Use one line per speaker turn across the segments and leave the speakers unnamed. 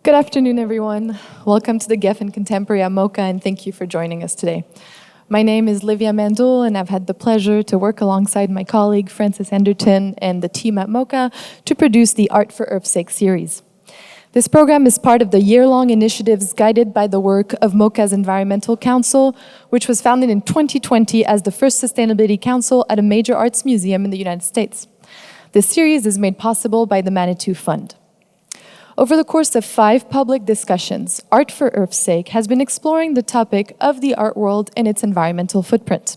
Good afternoon, everyone. Welcome to the Geffen Contemporary at MoCA, and thank you for joining us today. My name is Livia Mandul, and I've had the pleasure to work alongside my colleague, Frances Enderton, and the team at MoCA to produce the Art for Earth's Sake series. This program is part of the year-long initiatives guided by the work of MoCA's Environmental Council, which was founded in 2020 as the first sustainability council at a major arts museum in the United States. This series is made possible by the Manitou Fund. Over the course of 5 public discussions, Art for Earth's Sake has been exploring the topic of the art world and its environmental footprint.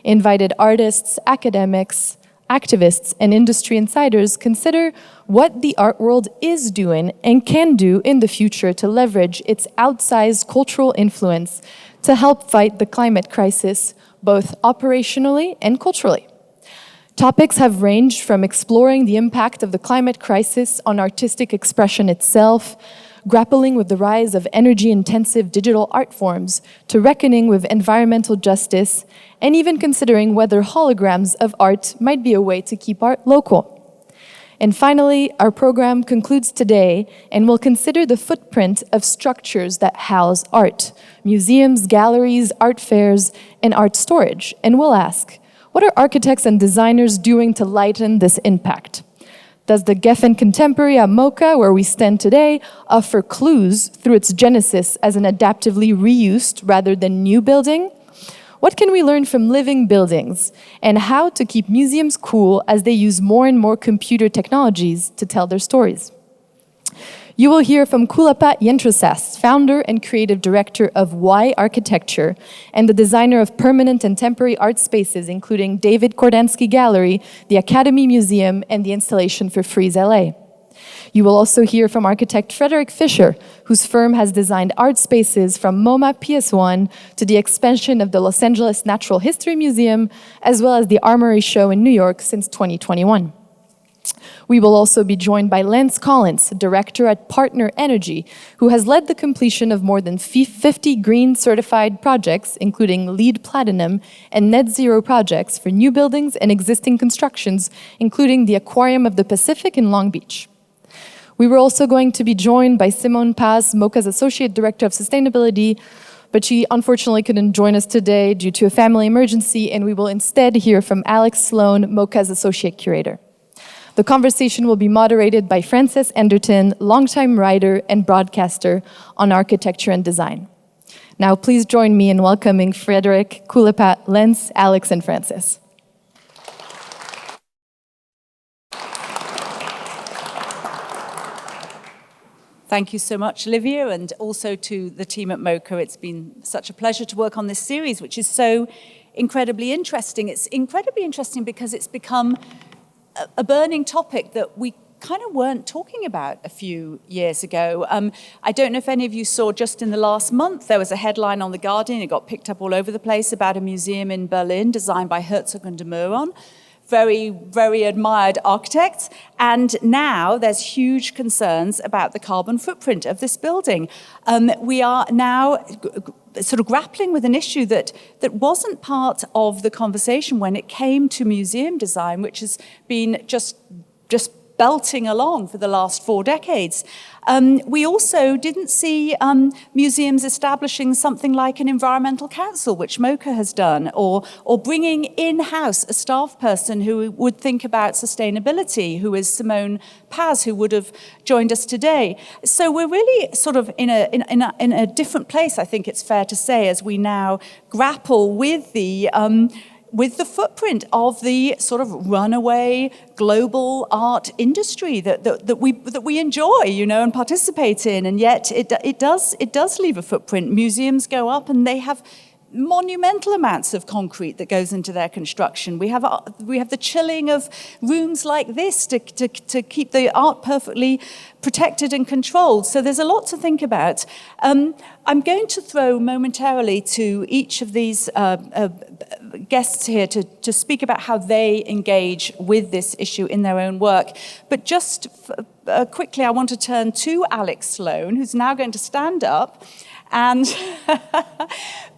Invited artists, academics, activists, and industry insiders consider what the art world is doing and can do in the future to leverage its outsized cultural influence to help fight the climate crisis, both operationally and culturally. Topics have ranged from exploring the impact of the climate crisis on artistic expression itself, grappling with the rise of energy-intensive digital art forms, to reckoning with environmental justice, and even considering whether holograms of art might be a way to keep art local. And finally, our program concludes today and will consider the footprint of structures that house art, museums, galleries, art fairs, and art storage, and we'll ask, what are architects and designers doing to lighten this impact? Does the Geffen Contemporary at MoCA, where we stand today, offer clues through its genesis as an adaptively reused rather than new building? What can we learn from living buildings? And how to keep museums cool as they use more and more computer technologies to tell their stories? You will hear from Kulapat Yantrasast, founder and creative director of Y Architecture, and the designer of permanent and temporary art spaces, including David Kordansky Gallery, the Academy Museum, and the installation for Frieze, LA. You will also hear from architect Frederick Fisher, whose firm has designed art spaces from MoMA P.S.1 to the expansion of the Los Angeles Natural History Museum, as well as the Armory Show in New York since 2021. We will also be joined by Lance Collins, director at Partner Energy, who has led the completion of more than 50 green certified projects, including LEED Platinum and Net Zero projects for new buildings and existing constructions, including the Aquarium of the Pacific in Long Beach. We were also going to be joined by Simone, MoCA's Associate Director of Sustainability, but she unfortunately couldn't join us today due to a family emergency, and we will instead hear from Alex Sloan, MoCA's Associate Curator. The conversation will be moderated by Frances Enderton, longtime writer and broadcaster on architecture and design. Now, please join me in welcoming Frederick, Kulapat, Lance, Alex, and Frances.
Thank you so much, Livia, and also to the team at MoCA. It's been such a pleasure to work on this series, which is so incredibly interesting. It's incredibly interesting because it's become a burning topic that we kind of weren't talking about a few years ago. I don't know if any of you saw just in the last month, there was a headline on The Guardian, it got picked up all over the place, about a museum in Berlin designed by Herzog and de Meuron. Very, very admired architects. And now there's huge concerns about the carbon footprint of this building. We are now sort of grappling with an issue that wasn't part of the conversation when it came to museum design, which has been just belting along for the last 4 decades. We also didn't see museums establishing something like an environmental council, which MoCA has done, or bringing in-house a staff person who would think about sustainability, who is Simone, who would have joined us today. So we're really sort of in a different place, I think it's fair to say, as we now grapple with the footprint of the sort of runaway global art industry that we enjoy, you know, and participate in, and yet it does leave a footprint. Museums go up, and they have monumental amounts of concrete that goes into their construction. We have the chilling of rooms like this to keep the art perfectly protected and controlled. So there's a lot to think about. I'm going to throw momentarily to each of these guests here to speak about how they engage with this issue in their own work. But just quickly, I want to turn to Alex Sloan, who's now going to stand up and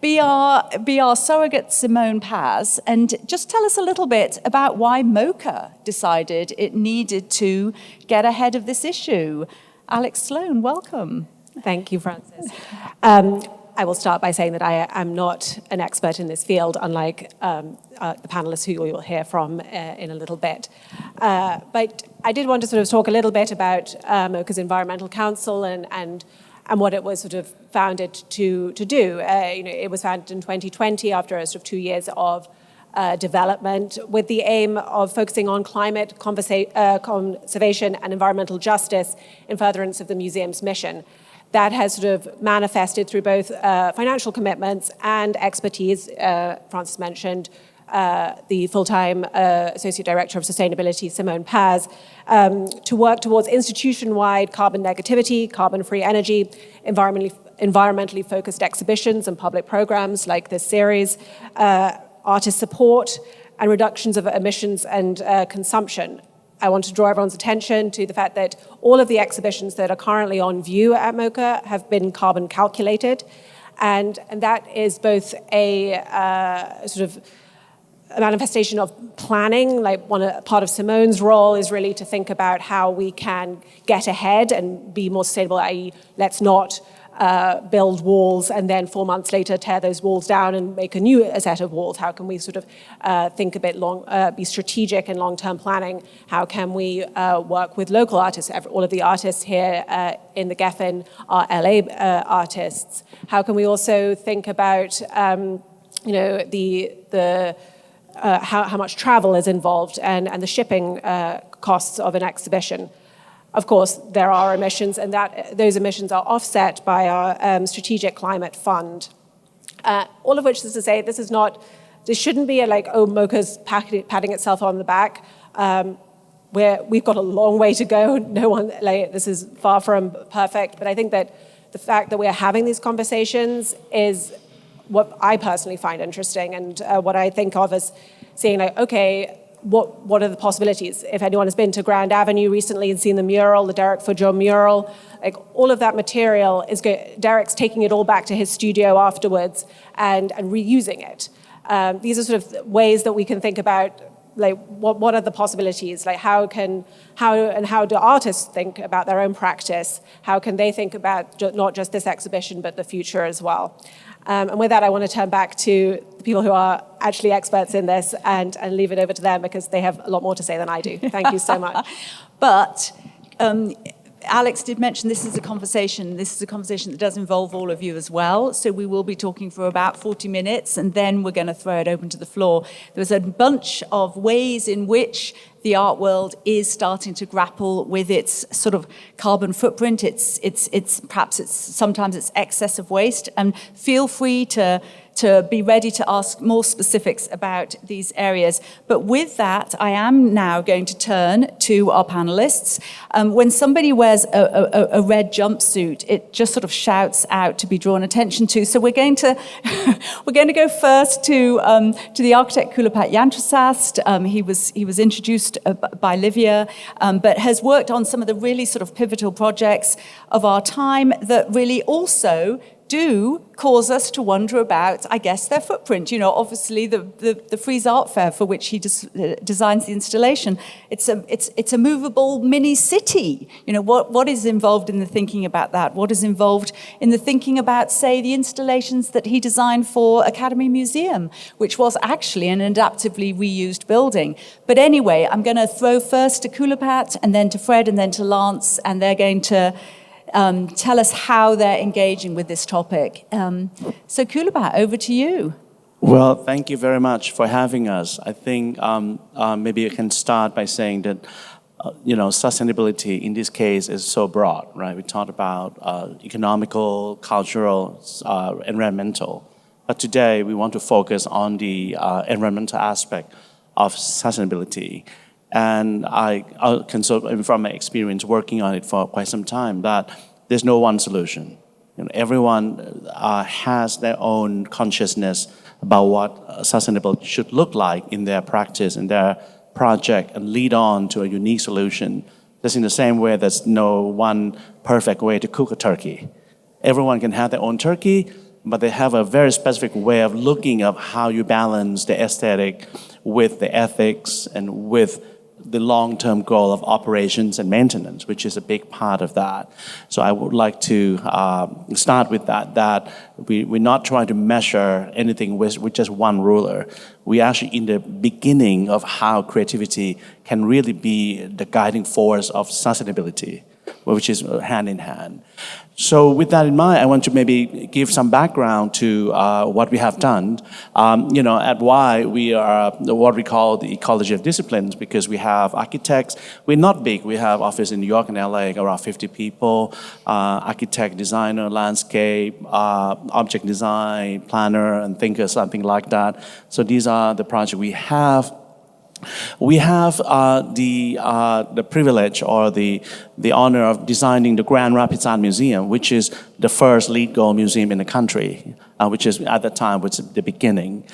be our surrogate Simone Paz, and just tell us a little bit about why MoCA decided it needed to get ahead of this issue. Alex Sloan. Welcome.
Thank you, Frances. I will start by saying that I am not an expert in this field, unlike the panelists who you'll hear from in a little bit. But I did want to sort of talk a little bit about MoCA's Environmental Council and what it was sort of founded to do. It was founded in 2020 after sort of 2 years of development with the aim of focusing on climate conservation and environmental justice in furtherance of the museum's mission. That has sort of manifested through both financial commitments and expertise. Frances mentioned the full-time Associate Director of Sustainability, Simone Paz, to work towards institution-wide carbon negativity, carbon-free energy, environmentally focused exhibitions and public programs like this series, artist support, and reductions of emissions and consumption. I want to draw everyone's attention to the fact that all of the exhibitions that are currently on view at MoCA have been carbon calculated. And that is both a sort of a manifestation of planning. Like part of Simone's role is really to think about how we can get ahead and be more sustainable, i.e. let's not build walls and then 4 months later tear those walls down and make a new set of walls. How can we sort of think a bit be strategic in long-term planning? How can we work with local artists? All of the artists here in the Geffen are LA artists. How can we also think about how much travel is involved and the shipping costs of an exhibition? Of course, there are emissions, and those emissions are offset by our Strategic Climate Fund. All of which is to say, this shouldn't be MoCA's patting itself on the back. We've got a long way to go. This is far from perfect, but I think that the fact that we're having these conversations is what I personally find interesting, and what I think of as seeing okay, what are the possibilities? If anyone has been to Grand Avenue recently and seen the mural, the Derek Fisher mural, all of that material Derek's taking it all back to his studio afterwards and reusing it. These are sort of ways that we can think about what are the possibilities? How do artists think about their own practice? How can they think about not just this exhibition but the future as well? And with that, I want to turn back to the people who are actually experts in this and leave it over to them because they have a lot more to say than I do. Thank you so much.
But Alex did mention this is a conversation. This is a conversation that does involve all of you as well. So we will be talking for about 40 minutes, and then we're going to throw it open to the floor. There's a bunch of ways in which the art world is starting to grapple with its sort of carbon footprint. Sometimes it's excess of waste. And feel free to be ready to ask more specifics about these areas. But with that, I am now going to turn to our panelists. When somebody wears a red jumpsuit, it just sort of shouts out to be drawn attention to. So we're going to go first to the architect Kulapat Yantrasast. He was introduced by Livia, but has worked on some of the really sort of pivotal projects of our time that really also do cause us to wonder about, I guess, their footprint. Obviously the Frieze Art Fair for which he designs the installation, it's a movable mini city. What is involved in the thinking about that? What is involved in the thinking about, say, the installations that he designed for Academy Museum, which was actually an adaptively reused building. But anyway, I'm going to throw first to Kulapat and then to Fred and then to Lance, and they're going to tell us how they're engaging with this topic. So Kulapat, over to you.
Well, thank you very much for having us. I think maybe I can start by saying that sustainability in this case is so broad, right? We talked about economical, cultural, environmental. But today we want to focus on the environmental aspect of sustainability. And I can, from my experience working on it for quite some time, that there's no one solution. Everyone has their own consciousness about what sustainable should look like in their practice, in their project, and lead on to a unique solution. Just in the same way, there's no one perfect way to cook a turkey. Everyone can have their own turkey, but they have a very specific way of looking at how you balance the aesthetic with the ethics and with the long-term goal of operations and maintenance, which is a big part of that. So I would like to start with that we're not trying to measure anything with just one ruler. We're actually in the beginning of how creativity can really be the guiding force of sustainability, which is hand in hand. So with that in mind, I want to maybe give some background to what we have done. At Y, we are what we call the ecology of disciplines because we have architects. We're not big. We have office in New York and LA, around 50 people, architect, designer, landscape, object design, planner, and thinker, something like that. So these are the projects we have. We have the privilege or the honor of designing the Grand Rapids Art Museum, which is the first LEED Gold museum in the country, which is at that time was the beginning.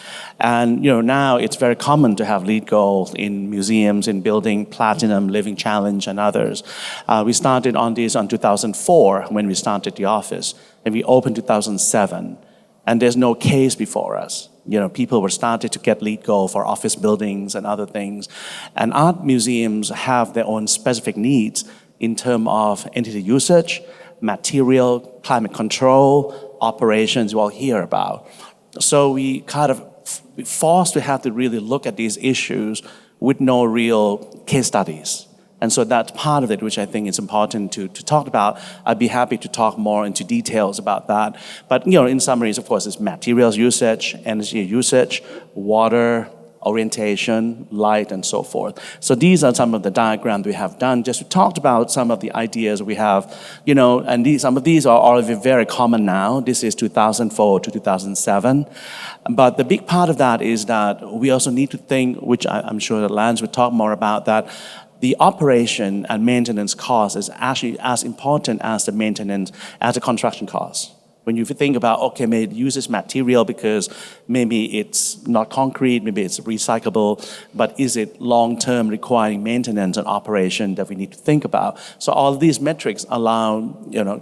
And now it's very common to have LEED Gold in museums, in building Platinum, Living Challenge, and others. We started on this in 2004 when we started the office, and we opened 2007. And there's no case before us. People were starting to get LEED Gold for office buildings and other things. And art museums have their own specific needs in terms of entity usage, material, climate control, operations you all hear about. So we kind of forced to have to really look at these issues with no real case studies. And so that's part of it, which I think is important to talk about. I'd be happy to talk more into details about that. But, in summaries, of course, it's materials usage, energy usage, water, orientation, light, and so forth. So these are some of the diagrams we have done just to talk about some of the ideas we have, and some of these are already very common now. This is 2004 to 2007. But the big part of that is that we also need to think, which I'm sure that Lance will talk more about, that the operation and maintenance cost is actually as important as the maintenance, as the construction cost. When you think about, okay, maybe it uses material because maybe it's not concrete, maybe it's recyclable, but is it long-term requiring maintenance and operation that we need to think about? So all of these metrics allow,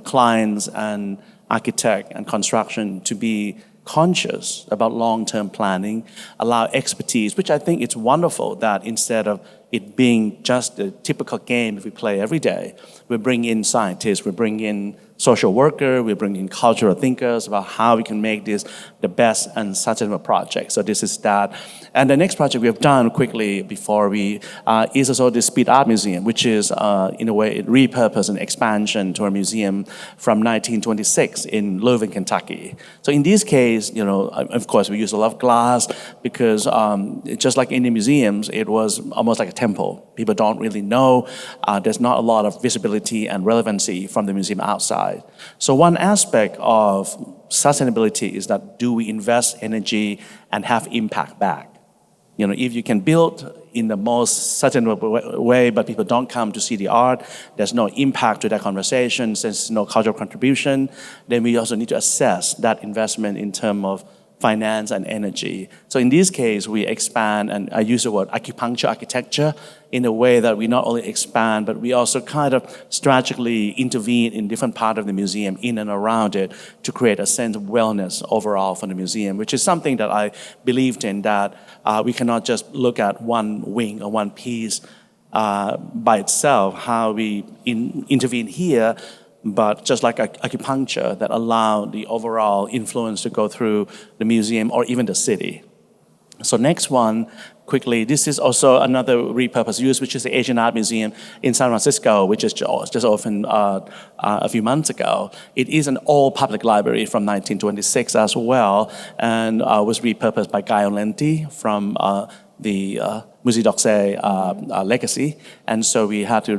clients and architect and construction to be conscious about long-term planning, allow expertise, which I think it's wonderful that instead of it being just a typical game we play every day, we bring in scientists, we bring in social worker, we bring in cultural thinkers about how we can make this the best and sustainable project. So this is that. And the next project we have done quickly before we is also the Speed Art Museum, which is in a way repurposed and expansion to a museum from 1926 in Louisville, Kentucky. So in this case, of course we use a lot of glass because just like in the museums, it was almost like a temple. People don't really know. There's not a lot of visibility and relevancy from the museum outside. So one aspect of sustainability is that do we invest energy and have impact back? If you can build in the most sustainable way, but people don't come to see the art, there's no impact to that conversation, there's no cultural contribution, then we also need to assess that investment in terms of finance and energy. So in this case, we expand, and I use the word acupuncture architecture in a way that we not only expand, but we also kind of strategically intervene in different parts of the museum, in and around it, to create a sense of wellness overall for the museum, which is something that I believed in, that we cannot just look at one wing or one piece by itself, how we intervene here, but just like acupuncture that allow the overall influence to go through the museum or even the city. So next one, quickly, this is also another repurposed use, which is the Asian Art Museum in San Francisco, which is just opened a few months ago. It is an old public library from 1926 as well, and was repurposed by Guy Olenti from the Musée d'Orsay legacy. And so we had to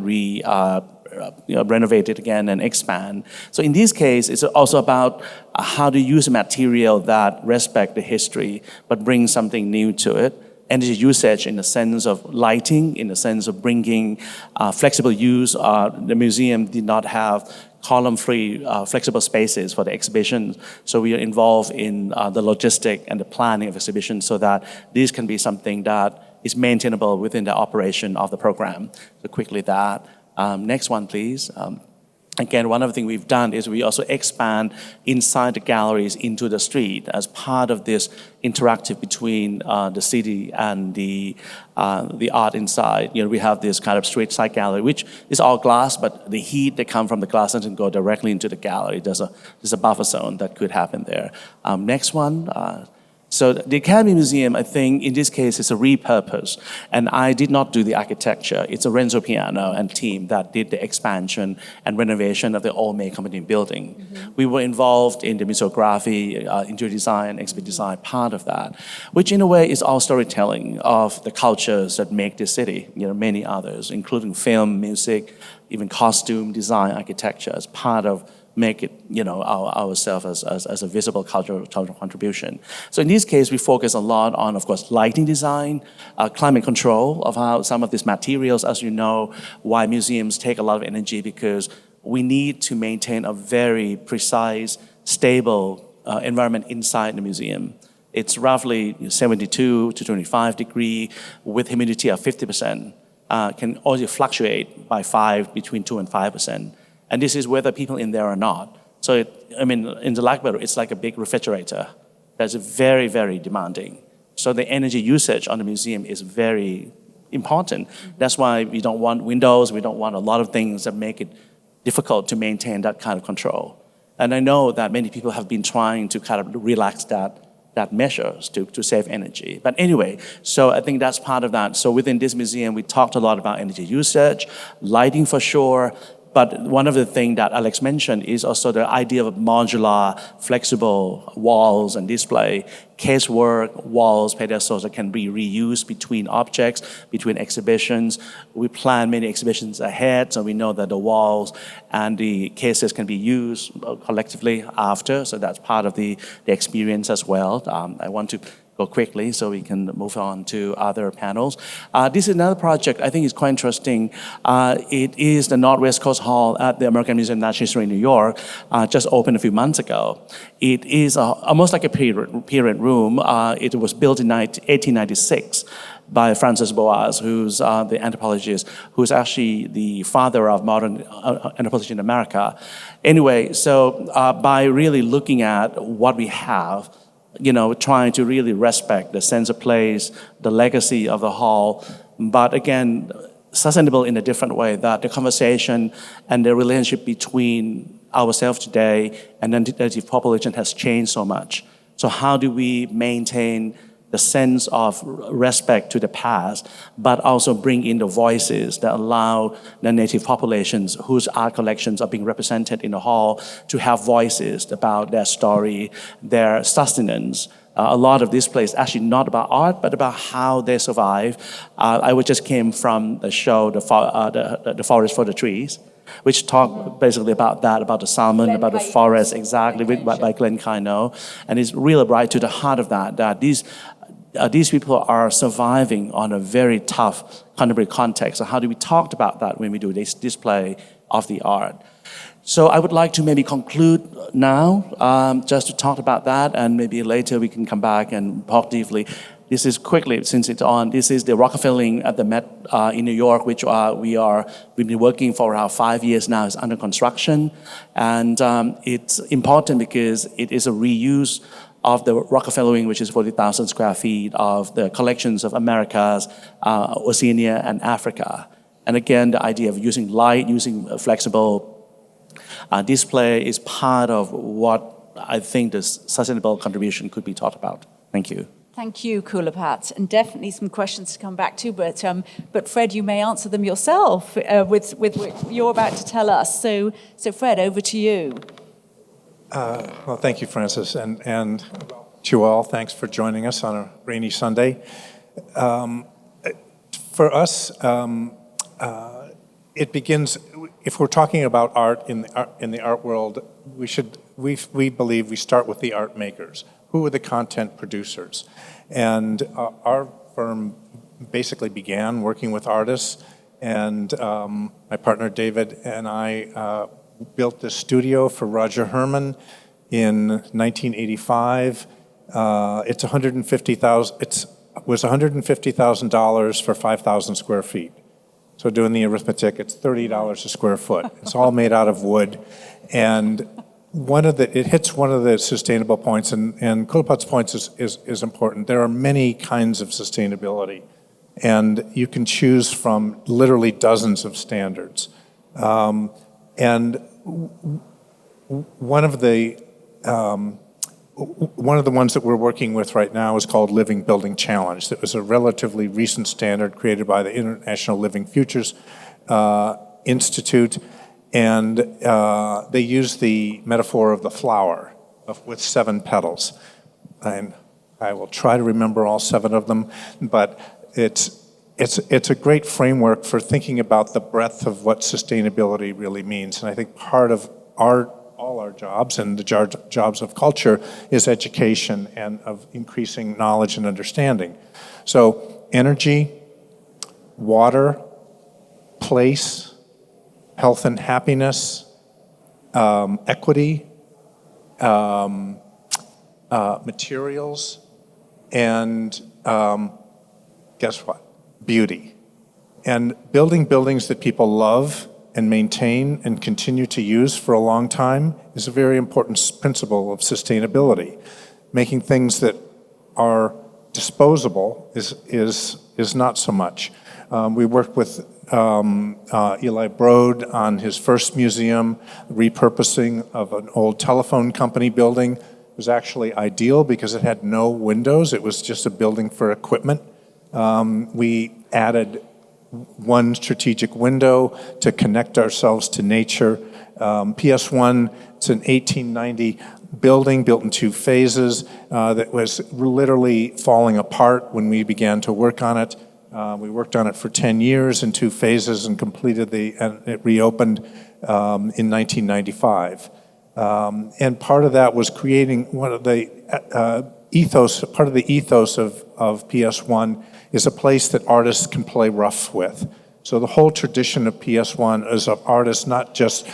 renovate it again and expand. So in this case, it's also about how to use a material that respect the history, but bring something new to it. Energy usage in the sense of lighting, in the sense of bringing flexible use. The museum did not have column-free flexible spaces for the exhibition, so we are involved in the logistic and the planning of exhibitions so that this can be something that is maintainable within the operation of the program. So quickly that. Next one, please. Again, one of the things we've done is we also expand inside the galleries into the street as part of this interactive between the city and the art inside. We have this kind of street side gallery, which is all glass, but the heat that comes from the glass doesn't go directly into the gallery. There's a buffer zone that could happen there. Next one. So the Academy Museum, I think, in this case, is a repurpose. And I did not do the architecture. It's a Renzo Piano and team that did the expansion and renovation of the old May Company building. Mm-hmm. We were involved in the museography, interior design, exhibit design, part of that, which in a way is all storytelling of the cultures that make this city, many others, including film, music, even costume, design, architecture, as part of make it, ourselves as a visible cultural contribution. So in this case, we focus a lot on, of course, lighting design, climate control of how some of these materials, as you know, why museums take a lot of energy, because we need to maintain a very precise, stable environment inside the museum. It's roughly 72 to 25 degree with humidity of 50%, can also fluctuate by between 2 and 5%. And this is whether people in there or not. So, in the library, it's like a big refrigerator that's very, very demanding. So the energy usage on the museum is very important. That's why we don't want windows, we don't want a lot of things that make it difficult to maintain that kind of control. And I know that many people have been trying to kind of relax that measures to save energy. But anyway, so I think that's part of that. So within this museum, we talked a lot about energy usage, lighting for sure. But one of the things that Alex mentioned is also the idea of modular, flexible walls and display, casework, walls, pedestals that can be reused between objects, between exhibitions. We plan many exhibitions ahead, so we know that the walls and the cases can be used collectively after, so that's part of the experience as well. I want to go quickly so we can move on to other panels. This is another project I think is quite interesting. It is the Northwest Coast Hall at the American Museum of Natural History in New York, just opened a few months ago. It is almost like a period room. It was built in 1896 by Francis Boas, who's the anthropologist, who's actually the father of modern anthropology in America. Anyway, so by really looking at what we have, trying to really respect the sense of place, the legacy of the hall, but again, sustainable in a different way, that the conversation and the relationship between ourselves today and the native population has changed so much. So how do we maintain the sense of respect to the past, but also bring in the voices that allow the native populations whose art collections are being represented in the hall to have voices about their story, their sustenance. A lot of this place actually not about art, but about how they survive. I just came from the show, the Forest for the Trees, which talk basically about that, about the salmon, about the forest, exactly, by Glenn Kino. And it's really right to the heart of that these people are surviving on a very tough contemporary context. So how do we talk about that when we do this display of the art? So I would like to maybe conclude now, just to talk about that, and maybe later we can come back and talk deeply. This is quickly, since it's on, this is the Rockefeller at the Met in New York, which we've been working for around 5 years now. It's under construction. And it's important because it is a reuse of the Rockefeller Wing, which is 40,000 square feet of the collections of Americas, Oceania, and Africa. And again, the idea of using light, using a flexible display is part of what I think the sustainable contribution could be taught about. Thank you.
Thank you, Kulapat, and definitely some questions to come back to, but Fred, you may answer them yourself with what you're about to tell us. So Fred, over to you.
Well, thank you, Francis, and to you all, thanks for joining us on a rainy Sunday. For us, it begins. If we're talking about art in the art world, we believe we start with the art makers. Who are the content producers? And our firm basically began working with artists, and my partner David and I built this studio for Roger Herman in 1985. It's $150,000. It was $150,000 for 5,000 square feet. So doing the arithmetic, it's $30 a square foot. It's all made out of wood. And it hits one of the sustainable points, and Kulapat's points is important. There are many kinds of sustainability, and you can choose from literally dozens of standards. And one of the ones that we're working with right now is called Living Building Challenge. That was a relatively recent standard created by the International Living Futures Institute, and they use the metaphor of the flower with 7 petals. And I will try to remember all 7 of them, but it's a great framework for thinking about the breadth of what sustainability really means. And I think part of all our jobs and the jobs of culture is education and of increasing knowledge and understanding. So energy, water, place, health and happiness, equity, materials, and guess what? Beauty. And building buildings that people love and maintain and continue to use for a long time is a very important principle of sustainability. Making things that are disposable is not so much. We worked with Eli Broad on his first museum. Repurposing of an old telephone company building. It was actually ideal because it had no windows. It was just a building for equipment. We added one strategic window to connect ourselves to nature. PS1, it's an 1890 building built in 2 phases that was literally falling apart when we began to work on it. We worked on it for 10 years in 2 phases and and it reopened in 1995. And part of that was creating one of the part of the ethos of PS1 is a place that artists can play rough with. So the whole tradition of PS1 is of artists not just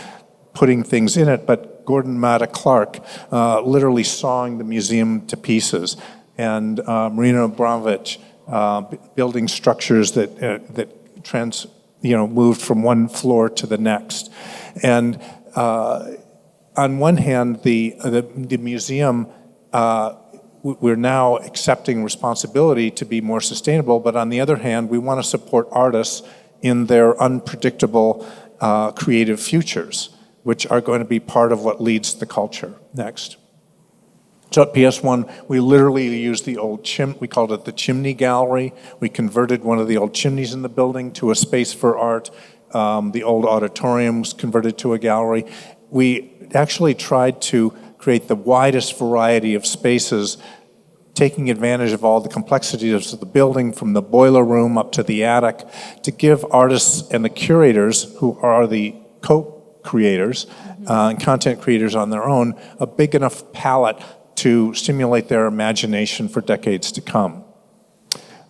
putting things in it, but Gordon Matta Clark literally sawing the museum to pieces, and Marina Abramovich building structures that moved from one floor to the next. And on one hand, the museum, we're now accepting responsibility to be more sustainable, but on the other hand, we want to support artists in their unpredictable creative futures, which are going to be part of what leads the culture. Next. So at PS1, we literally used the old we called it the chimney gallery. We converted one of the old chimneys in the building to a space for art. The old auditorium was converted to a gallery. We actually tried to create the widest variety of spaces, taking advantage of all the complexities of the building, from the boiler room up to the attic, to give artists and the curators, who are the co-creators and content creators on their own, a big enough palette to stimulate their imagination for decades to come.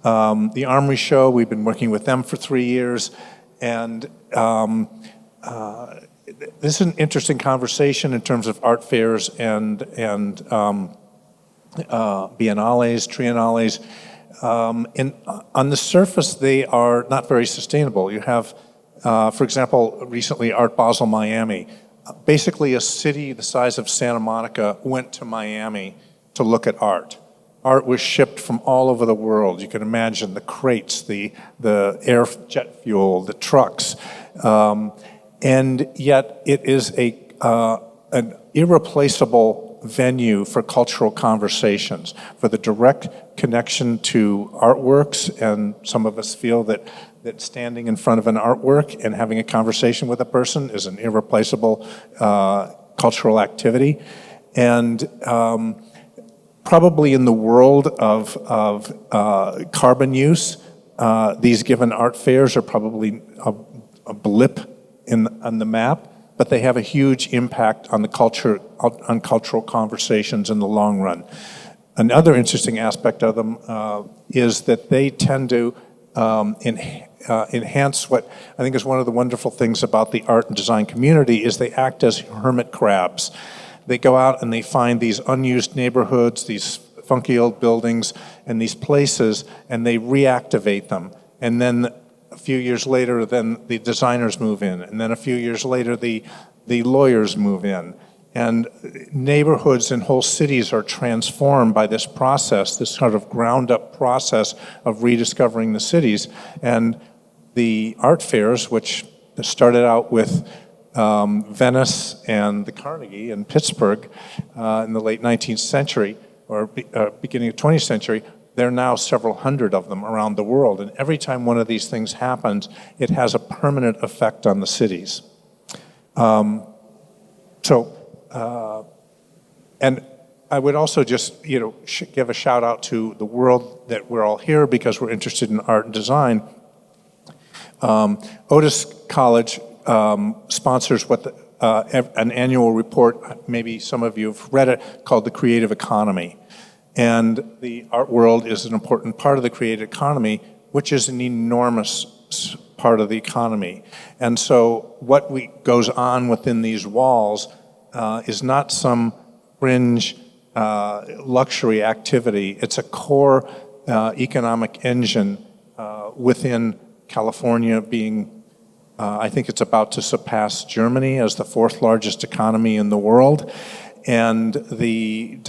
The Armory Show, we've been working with them for 3 years, and this is an interesting conversation in terms of art fairs and biennales, triennales. On the surface, they are not very sustainable. You have, for example, recently Art Basel Miami. Basically, a city the size of Santa Monica went to Miami to look at art. Art was shipped from all over the world. You can imagine the crates, the air jet fuel, the trucks. And yet it is an irreplaceable venue for cultural conversations, for the direct connection to artworks, and some of us feel that standing in front of an artwork and having a conversation with a person is an irreplaceable cultural activity. And probably in the world of carbon use, these given art fairs are probably a blip on the map, but they have a huge impact on the culture, on cultural conversations in the long run. Another interesting aspect of them is that they tend to enhance what I think is one of the wonderful things about the art and design community is they act as hermit crabs. They go out and they find these unused neighborhoods, these funky old buildings, and these places, and they reactivate them. And then a few years later, then the designers move in, and then a few years later, the lawyers move in. And neighborhoods and whole cities are transformed by this process, this sort of ground-up process of rediscovering the cities. And the art fairs, which started out with Venice and the Carnegie in Pittsburgh in the late 19th century, or beginning of 20th century, there are now several hundred of them around the world. And every time one of these things happens, it has a permanent effect on the cities. And I would also just, give a shout out to the world that we're all here because we're interested in art and design. Otis College sponsors an annual report, maybe some of you have read it, called The Creative Economy. And the art world is an important part of the creative economy, which is an enormous part of the economy. And so what goes on within these walls is not some fringe luxury activity. It's a core economic engine within California being, I think it's about to surpass Germany as the fourth largest economy in the world. And the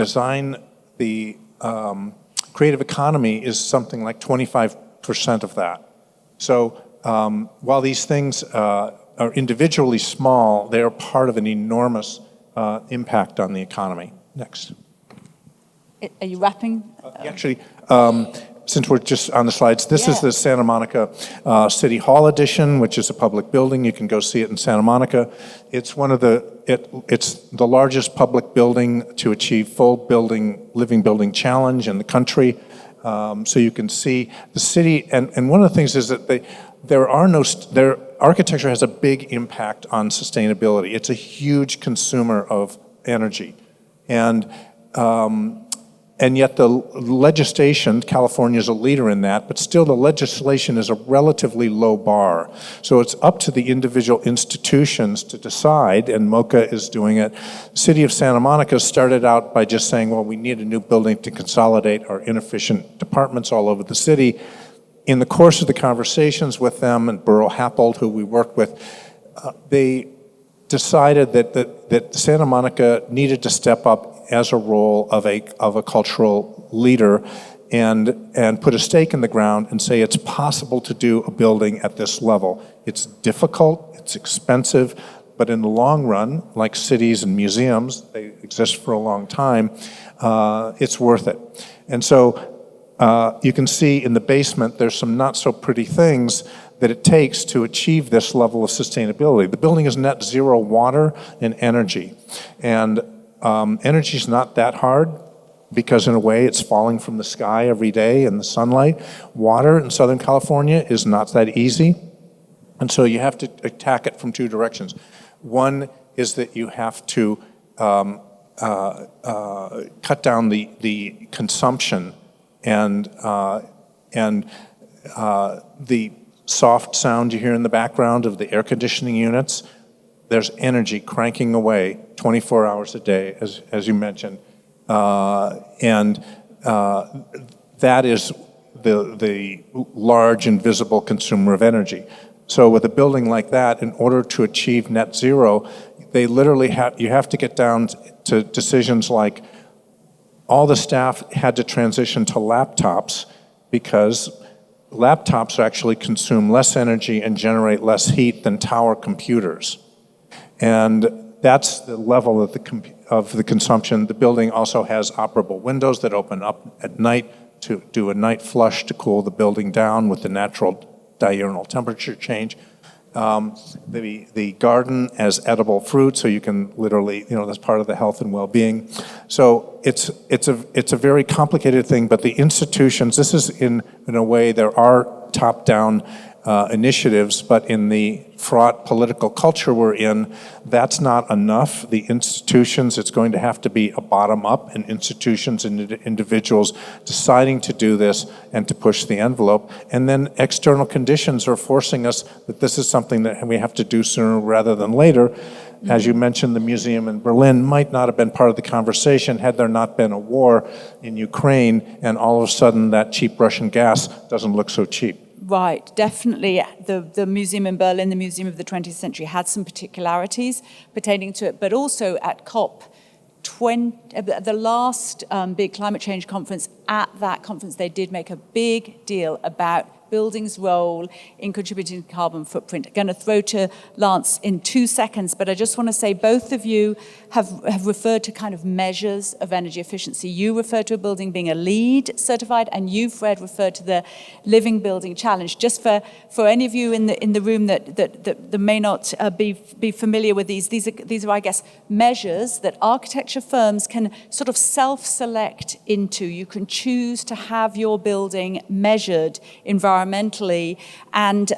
creative economy is something like 25% of that. So while these things are individually small, they are part of an enormous impact on the economy. Next.
Are you wrapping?
Actually, since we're just on the slides, this is the Santa Monica City Hall edition, which is a public building. You can go see it in Santa Monica. It's it's the largest public building to achieve full living building challenge in the country. So you can see the city, and one of the things is that their architecture has a big impact on sustainability. It's a huge consumer of energy. And yet the legislation, California is a leader in that, but still the legislation is a relatively low bar. So it's up to the individual institutions to decide, and MoCA is doing it. The city of Santa Monica started out by just saying, well, we need a new building to consolidate our inefficient departments all over the city. In the course of the conversations with them and Burrow Happold, who we worked with, they decided that Santa Monica needed to step up as a role of a cultural leader and put a stake in the ground and say it's possible to do a building at this level. It's difficult, it's expensive, but in the long run, like cities and museums, they exist for a long time, it's worth it. And so you can see in the basement there's some not so pretty things that it takes to achieve this level of sustainability. The building is net zero water and energy. And energy is not that hard because in a way it's falling from the sky every day in the sunlight. Water in Southern California is not that easy. And so you have to attack it from two directions. One is that you have to cut down the consumption and the soft sound you hear in the background of the air conditioning units. There's energy cranking away 24 hours a day, as you mentioned. And that is the large invisible consumer of energy. So with a building like that, in order to achieve net zero, they literally you have to get down to decisions like all the staff had to transition to laptops because laptops actually consume less energy and generate less heat than tower computers. And that's the level of the consumption. The building also has operable windows that open up at night to do a night flush to cool the building down with the natural diurnal temperature change. The garden as edible fruit, so you can literally, that's part of the health and well-being. So it's a very complicated thing, but the institutions, this is in a way, there are top-down initiatives, but in the fraught political culture we're in, that's not enough. The institutions, it's going to have to be a bottom-up, and institutions and individuals deciding to do this and to push the envelope. And then external conditions are forcing us that this is something that we have to do sooner rather than later. As you mentioned, the museum in Berlin might not have been part of the conversation had there not been a war in Ukraine, and all of a sudden that cheap Russian gas doesn't look so cheap.
right. Definitely, the museum in Berlin, the Museum of the 20th Century, had some particularities pertaining to it, but also at the last big climate change conference, at that conference, they did make a big deal about buildings' role in contributing to carbon footprint. I'm going to throw to Lance in 2 seconds, but I just want to say both of you have referred to kind of measures of energy efficiency. You referred to a building being a LEED certified, and you, Fred, referred to the Living Building Challenge. Just for any of you in the room that may not be familiar with these are, I guess, measures that architecture firms can sort of self-select into. You can choose to have your building measured environmentally, and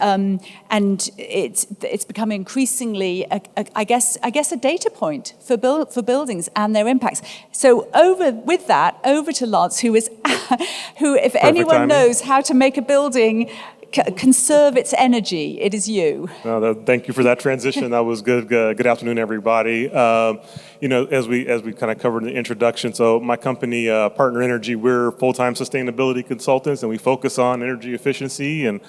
it's becoming increasingly, I guess, a data point for buildings and their impacts. So over to Lance, who, if
Perfect
anyone
timing.
knows how to make a building conserve its energy, it is you.
Thank you for that transition. That was good. Good afternoon, everybody. As we kind of covered in the introduction, so my company, Partner Energy, we're full-time sustainability consultants, and we focus on energy efficiency and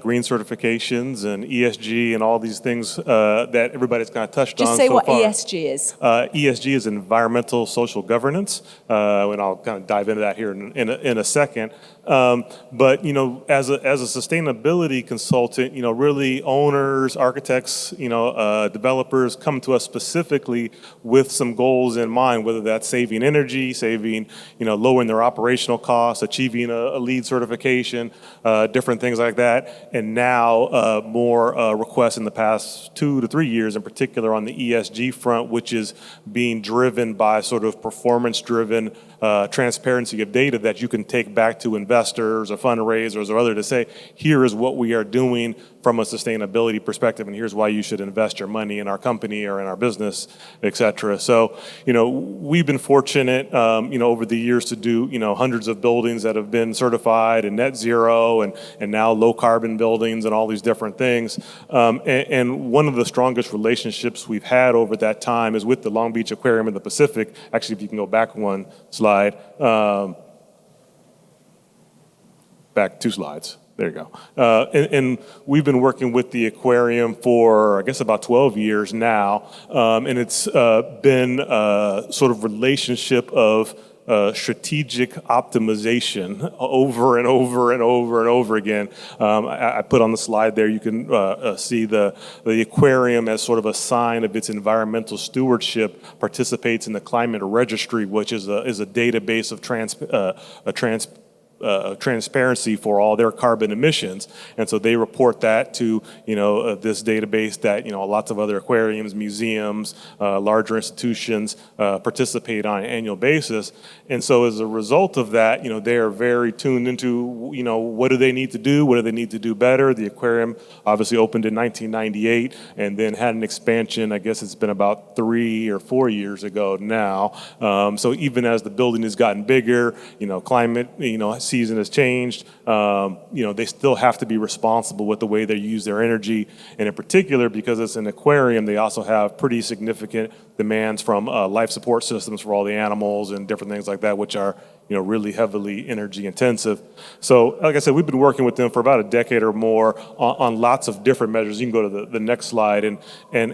green certifications and ESG and all these things that everybody's kind of touched on so far.
Just say what ESG is.
ESG is environmental social governance, and I'll kind of dive into that here in a second. But as a sustainability consultant, really owners, architects, developers come to us specifically with some goals in mind, whether that's saving energy, lowering their operational costs, achieving a LEED certification, different things like that. And now more requests in the past 2 to 3 years, in particular on the ESG front, which is being driven by sort of performance-driven transparency of data that you can take back to investors or fundraisers or others to say, here is what we are doing from a sustainability perspective, and here's why you should invest your money in our company or in our business, et cetera. So, we've been fortunate, over the years to do, hundreds of buildings that have been certified and net zero and now low carbon buildings and all these different things. And one of the strongest relationships we've had over that time is with the Long Beach Aquarium in the Pacific. Actually, if you can go back one slide, back 2 slides. There you go. And we've been working with the aquarium for, I guess, about 12 years now. And it's been a sort of relationship of strategic optimization over and over and over and over again. I put on the slide there, you can see the aquarium as sort of a sign of its environmental stewardship, participates in the climate registry, which is a database of transparency for all their carbon emissions, and so they report that to this database that lots of other aquariums, museums, larger institutions participate on an annual basis. And so as a result of that, they are very tuned into what do they need to do, what do they need to do better. The aquarium obviously opened in 1998 and then had an expansion. I guess it's been about 3 or 4 years ago now. So even as the building has gotten bigger, climate season has changed, they still have to be responsible with the way they use their energy. And in particular, because it's an aquarium, they also have pretty significant demands from life support systems for all the animals and different things like that, which are really heavily energy intensive. So like I said, we've been working with them for about a decade or more on lots of different measures. You can go to the next slide. And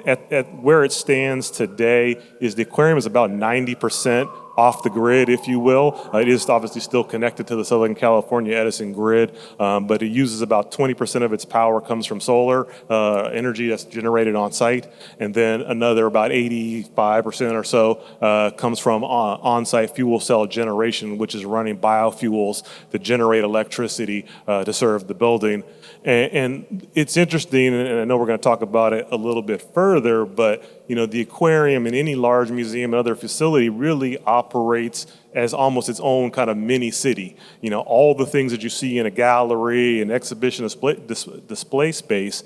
at where it stands today is the aquarium is about 90% off the grid, if you will. It is obviously still connected to the Southern California Edison grid, but it uses about 20% of its power comes from solar energy that's generated on site, and then another about 85% or so comes from on-site fuel cell generation, which is running biofuels to generate electricity to serve the building. And it's interesting, and I know we're going to talk about it a little bit further, but the aquarium and any large museum and other facility really operates as almost its own kind of mini city. All the things that you see in a gallery, an exhibition display space,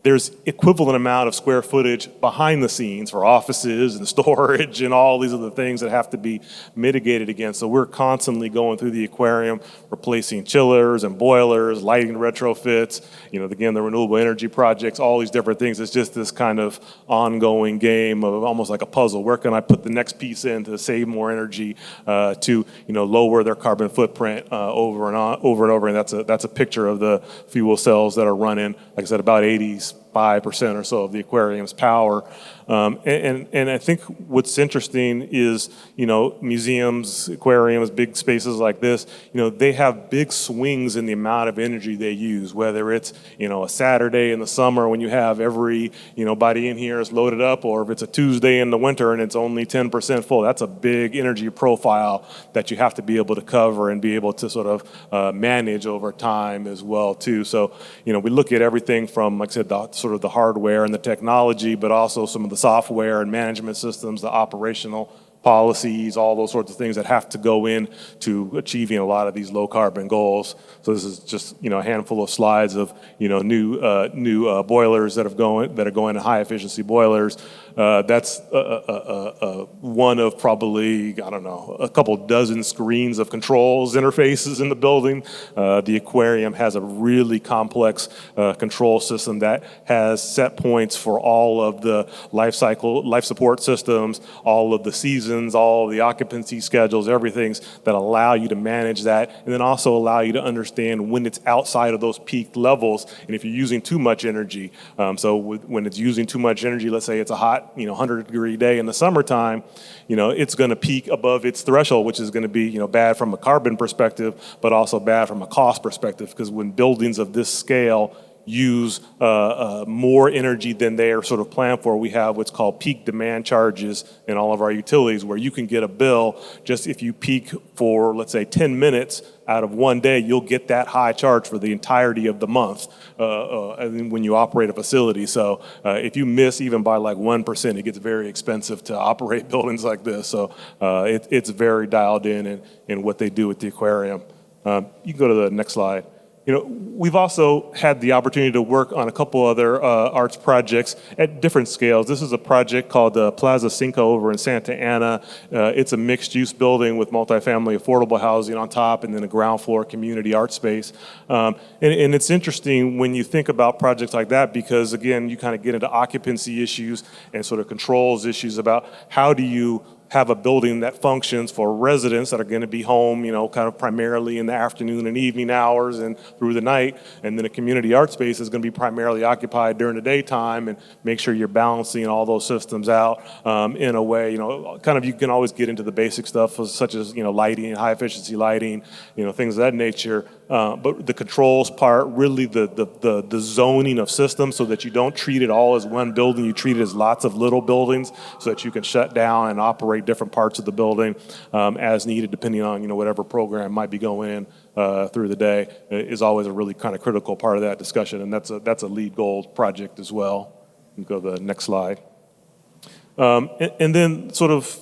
there's equivalent amount of square footage behind the scenes for offices and storage and all these other things that have to be mitigated against. So we're constantly going through the aquarium, replacing chillers and boilers, lighting retrofits, again, the renewable energy projects, all these different things. It's just this kind of ongoing game of almost like a puzzle. Where can I put the next piece in to save more energy, to lower their carbon footprint over and over. And that's a picture of the fuel cells that are running, like I said, about 85% or so of the aquarium's power. And I think what's interesting is, museums, aquariums, big spaces like this, they have big swings in the amount of energy they use, whether it's, a Saturday in the summer when you have every, body in here is loaded up, or if it's a Tuesday in the winter and it's only 10% full. That's a big energy profile that you have to be able to cover and be able to sort of manage over time as well, too. So, we look at everything from, like I said, sort of the hardware and the technology, but also some of the software and management systems, the operational policies, all those sorts of things that have to go in to achieving a lot of these low carbon goals. So this is just a handful of slides of new boilers that are going to high efficiency boilers. That's one of probably, a couple dozen screens of controls interfaces in the building. The aquarium has a really complex control system that has set points for all of the life support systems, all of the seasons, all of the occupancy schedules, everything that allow you to manage that, and then also allow you to understand when it's outside of those peak levels, and if you're using too much energy. When it's using too much energy, let's say it's a hot 100-degree day in the summertime, it's going to peak above its threshold, which is going to be bad from a carbon perspective, but also bad from a cost perspective, because when buildings of this scale use more energy than they are sort of planned for, we have what's called peak demand charges in all of our utilities, where you can get a bill just if you peak for, let's say, 10 minutes out of one day, you'll get that high charge for the entirety of the month when you operate a facility. So if you miss even by like 1%, it gets very expensive to operate buildings like this. So it's very dialed in what they do with the aquarium. You can go to the next slide. We've also had the opportunity to work on a couple other arts projects at different scales. This is a project called Plaza Cinco over in Santa Ana. It's a mixed-use building with multifamily affordable housing on top, and then a ground floor community art space. And it's interesting when you think about projects like that, because again, you kind of get into occupancy issues and sort of controls issues about how do you have a building that functions for residents that are going to be home, kind of primarily in the afternoon and evening hours and through the night. And then a community art space is going to be primarily occupied during the daytime, and make sure you're balancing all those systems out in a way, kind of, you can always get into the basic stuff such as, lighting, high efficiency lighting, things of that nature. But the controls part, really the zoning of systems, so that you don't treat it all as one building, you treat it as lots of little buildings, so that you can shut down and operate different parts of the building as needed, depending on whatever program might be going in through the day, is always a really kind of critical part of that discussion, and that's a LEED Gold project as well. You can go to the next slide. And then sort of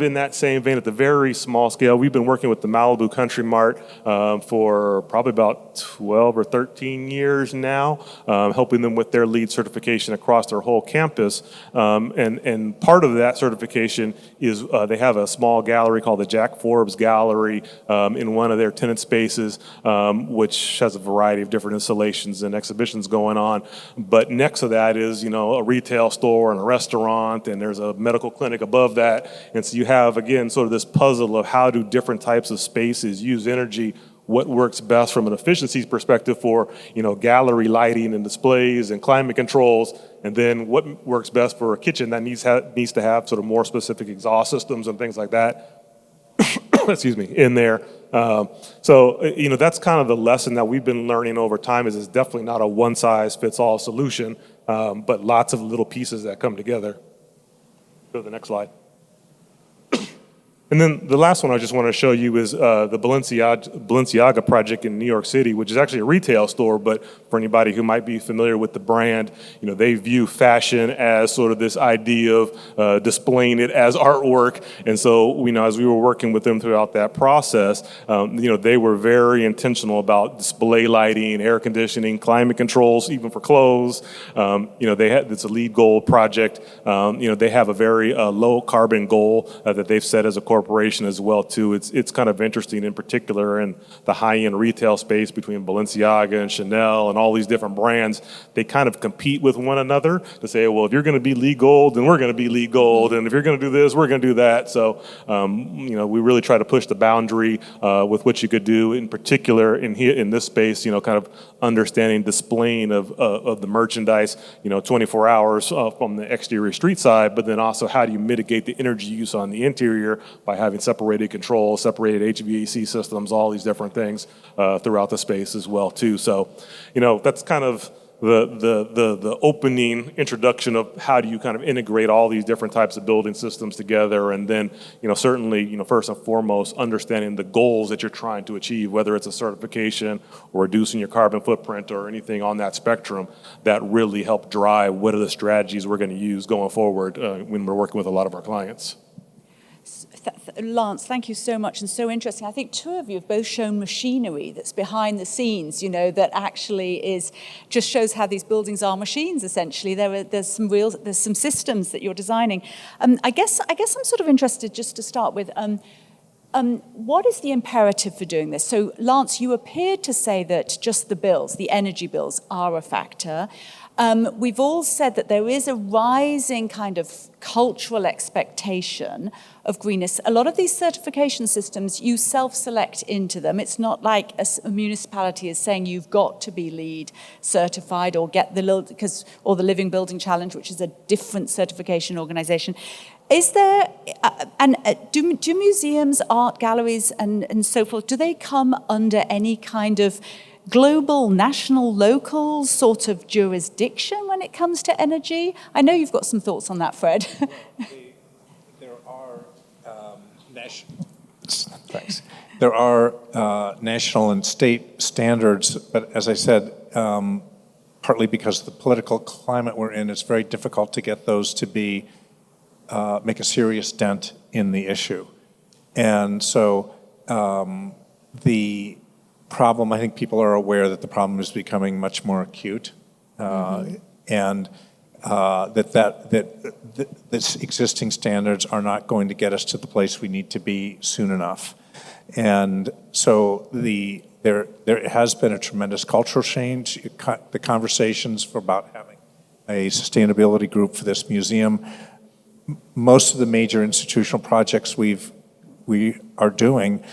in that same vein, at the very small scale, we've been working with the Malibu Country Mart for probably about 12 or 13 years now, helping them with their LEED certification across their whole campus. And part of that certification is they have a small gallery called the Jack Forbes Gallery in one of their tenant spaces, which has a variety of different installations and exhibitions going on. But next to that is, a retail store and a restaurant, and there's a medical clinic above that. And so you have, again, sort of this puzzle of how do different types of spaces use energy, what works best from an efficiency perspective for, gallery lighting and displays and climate controls, and then what works best for a kitchen that needs to have sort of more specific exhaust systems and things like that, excuse me, in there. So, that's kind of the lesson that we've been learning over time, is it's definitely not a one-size-fits-all solution, but lots of little pieces that come together. Go to the next slide. And then the last one I just want to show you is the Balenciaga project in New York City, which is actually a retail store, but for anybody who might be familiar with the brand, they view fashion as sort of this idea of displaying it as artwork. And so, as we were working with them throughout that process, they were very intentional about display lighting, air conditioning, climate controls, even for clothes. It's a LEED Gold project. They have a very low carbon goal that they've set as a corporation as well too. It's kind of interesting in particular in the high-end retail space between Balenciaga and Chanel and all these different brands. They kind of compete with one another to say, well, if you're going to be LEED Gold, then we're going to be LEED Gold, and if you're going to do this, we're going to do that. So, we really try to push the boundary with what you could do, in particular in this space. Kind of understanding displaying of the merchandise, 24 hours from the exterior street side, but then also how do you mitigate the energy use on the interior by having separated controls, separated HVAC systems, all these different things throughout the space as well too. So, that's kind of the opening introduction of how do you kind of integrate all these different types of building systems together, and then certainly first and foremost understanding the goals that you're trying to achieve, whether it's a certification or reducing your carbon footprint or anything on that spectrum that really help drive what are the strategies we're going to use going forward when we're working with a lot of our clients.
Lance, thank you so much, and so interesting. I think two of you have both shown machinery that's behind the scenes, that actually just shows how these buildings are machines. Essentially, there's some systems that you're designing. I guess I'm sort of interested just to start with. What is the imperative for doing this? So, Lance, you appeared to say that just the energy bills, are a factor. We've all said that there is a rising kind of cultural expectation of greenness. A lot of these certification systems, you self-select into them. It's not like a municipality is saying you've got to be LEED certified or get the Living Building Challenge, which is a different certification organization. Is there, do museums, art galleries, and so forth, do they come under any kind of global, national, local sort of jurisdiction when it comes to energy? I know you've got some thoughts on that, Fred.
There are national and state standards, but as I said, partly because of the political climate we're in, it's very difficult to get those to be make a serious dent in the issue. And so the problem, I think people are aware that the problem is becoming much more acute, and that existing standards are not going to get us to the place we need to be soon enough. And so there has been a tremendous cultural change. The conversations about having a sustainability group for this museum, most of the major institutional projects we are doing,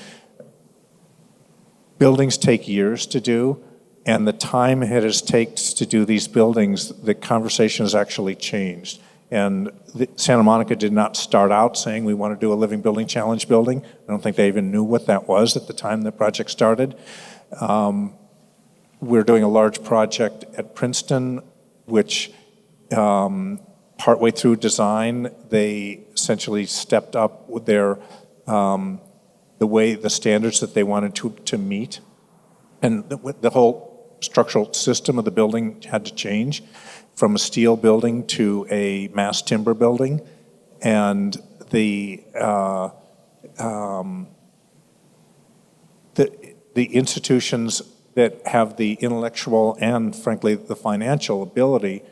buildings take years to do, and the time it has taken to do these buildings, the conversation has actually changed. And Santa Monica did not start out saying we want to do a Living Building Challenge building. I don't think they even knew what that was at the time the project started. We're doing a large project at Princeton, which partway through design, they essentially stepped up with their the standards that they wanted to meet. And the whole structural system of the building had to change from a steel building to a mass timber building. And the institutions that have the intellectual and, frankly, the financial ability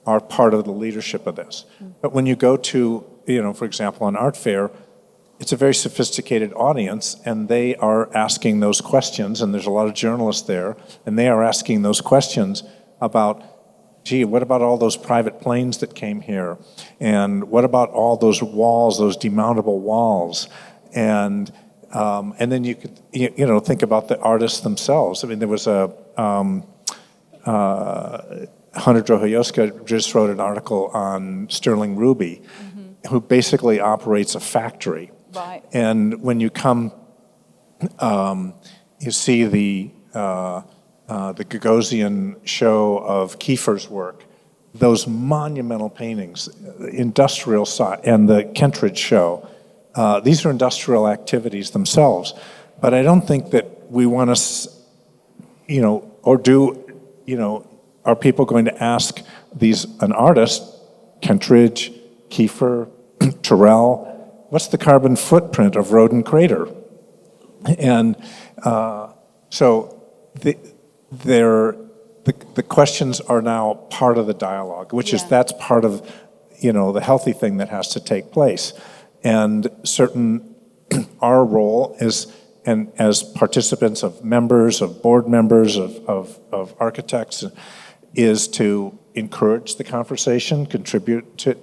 are part of the leadership of this. But when you go to, for example, an art fair, it's a very sophisticated audience, and they are asking those questions, and there's a lot of journalists there, and they are asking those questions about, gee, what about all those private planes that came here? And what about all those walls, those demountable walls? And then you could, think about the artists themselves. I mean, there was Hunter Drohoyoska just wrote an article on Sterling Ruby, who basically operates a factory.
Right.
And when you come, you see the Gagosian show of Kiefer's work, those monumental paintings, industrial side, and the Kentridge show. These are industrial activities themselves. But I don't think that we want to, are people going to ask an artist, Kentridge, Kiefer, Terrell, what's the carbon footprint of Rodin Crater? And so the questions are now part of the dialogue, which is that's part of the healthy thing that has to take place. And our role is, and as participants of members, of board members, of architects, is to encourage the conversation, contribute to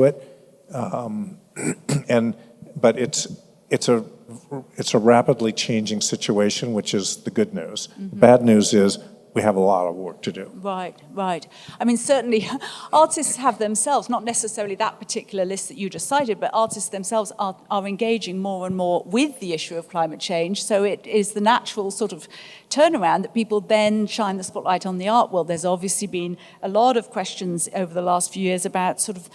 it, but it's a rapidly changing situation, which is the good news. The bad news is we have a lot of work to do.
Right. I mean, certainly artists have themselves, not necessarily that particular list that you just cited, but artists themselves are engaging more and more with the issue of climate change. So it is the natural sort of turnaround that people then shine the spotlight on the art world. There's obviously been a lot of questions over the last few years about sort of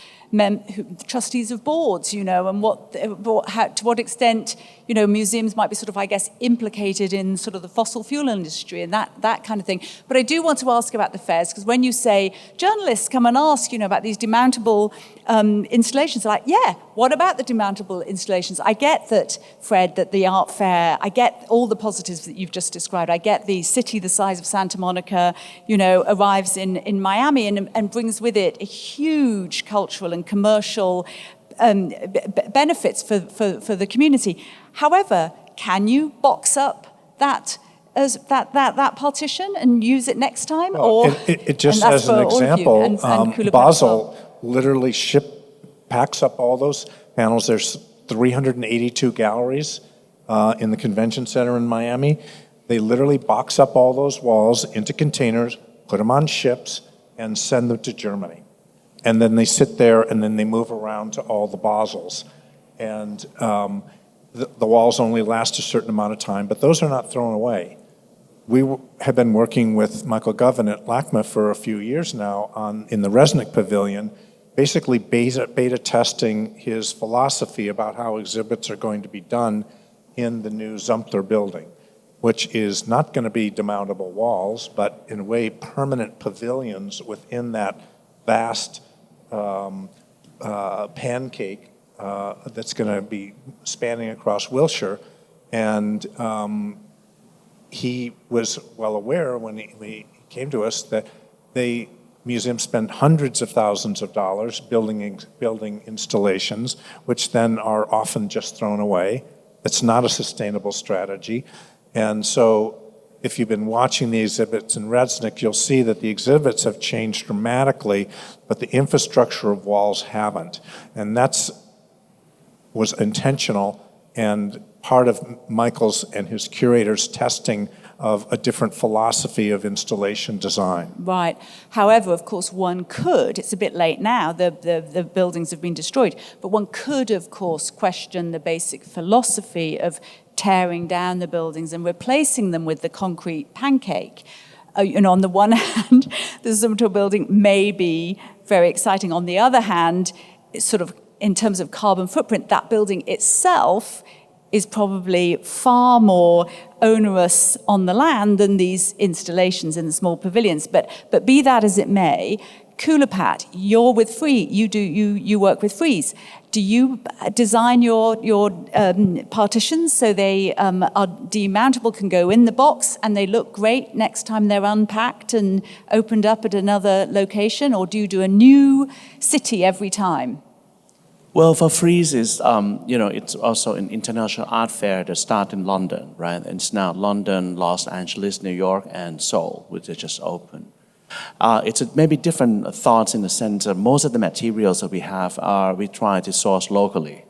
trustees of boards, and to what extent, museums might be sort of, I guess, implicated in sort of the fossil fuel industry and that kind of thing. But I do want to ask about the fairs, because when you say journalists come and ask, about these demountable installations, they're like, yeah, what about the demountable installations? I get that, Fred, that the art fair, I get all the positives that you've just described. I get the city the size of Santa Monica, arrives in Miami and brings with it a huge cultural and commercial benefits for the community. However, can you box up that partition and use it next time?
Well, it just as an example, Basel literally packs up all those panels. There's 382 galleries in the convention center in Miami. They literally box up all those walls into containers, put them on ships, and send them to Germany. And then they sit there, and then they move around to all the Basels. And the walls only last a certain amount of time, but those are not thrown away. We have been working with Michael Govan at LACMA for a few years now in the Resnick Pavilion, basically beta testing his philosophy about how exhibits are going to be done in the new Zumpler building, which is not going to be demountable walls, but in a way permanent pavilions within that vast pancake that's going to be spanning across Wilshire. And he was well aware when he came to us that museums spend hundreds of thousands of dollars building installations, which then are often just thrown away. It's not a sustainable strategy. And so if you've been watching the exhibits in Resnick, you'll see that the exhibits have changed dramatically, but the infrastructure of walls haven't. And was intentional and part of Michael's and his curators' testing of a different philosophy of installation design.
Right. However, of course, one could, it's a bit late now, the buildings have been destroyed, but one could, of course, question the basic philosophy of tearing down the buildings and replacing them with the concrete pancake. On the one hand, the Zumpler building may be very exciting. On the other hand, it's sort of, in terms of carbon footprint, that building itself is probably far more onerous on the land than these installations in the small pavilions. But be that as it may, Kulapat, you're with Frieze. You work with Frieze. Do you design your partitions so they are demountable, can go in the box, and they look great next time they're unpacked and opened up at another location, or do you do a new city every time?
Well, for Frieze, it's also an international art fair that starts in London, right? And it's now London, Los Angeles, New York, and Seoul, which is just open. It's maybe different thoughts in the sense that most of the materials that we have we try to source locally.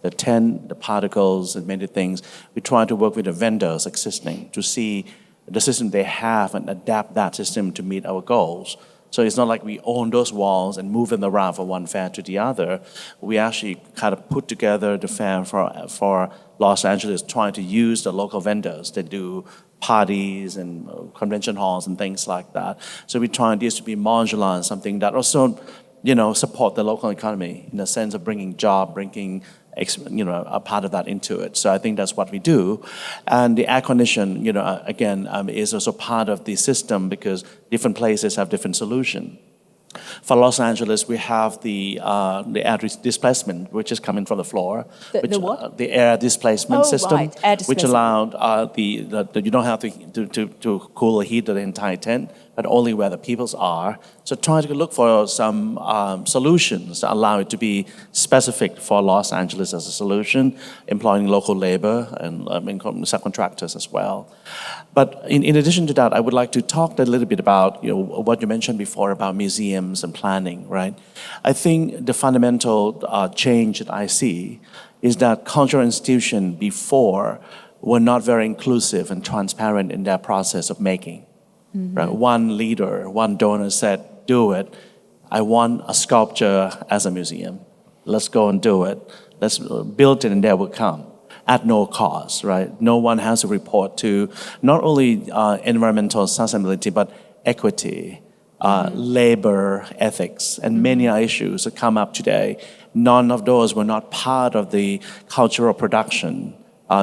The tin, the particles, and many things, we try to work with the vendors existing to see the system they have and adapt that system to meet our goals. So it's not like we own those walls and move them around from one fair to the other. We actually kind of put together the fair for Los Angeles, trying to use the local vendors that do parties and convention halls and things like that. So we try this to be modular and something that also support the local economy in the sense of bringing job, bringing a part of that into it. So I think that's what we do. And the air condition, again, is also part of the system because different places have different solution. For Los Angeles, we have the air displacement, which is coming from the floor.
The what?
The air displacement system,
right. Air
which
displacement.
allowed you don't have to cool or heat the entire tent, but only where the peoples are. So trying to look for some solutions that allow it to be specific for Los Angeles as a solution, employing local labor and subcontractors as well. But in addition to that, I would like to talk a little bit about what you mentioned before about museums and planning, right? I think the fundamental change that I see is that cultural institutions before were not very inclusive and transparent in their process of making. Mm-hmm. Right? One leader, one donor said, do it. I want a sculpture as a museum. Let's go and do it. Let's build it and they will come. At no cost, right? No one has to report to not only environmental sustainability, but equity, labor, ethics, and many other issues that come up today. None of those were not part of the cultural production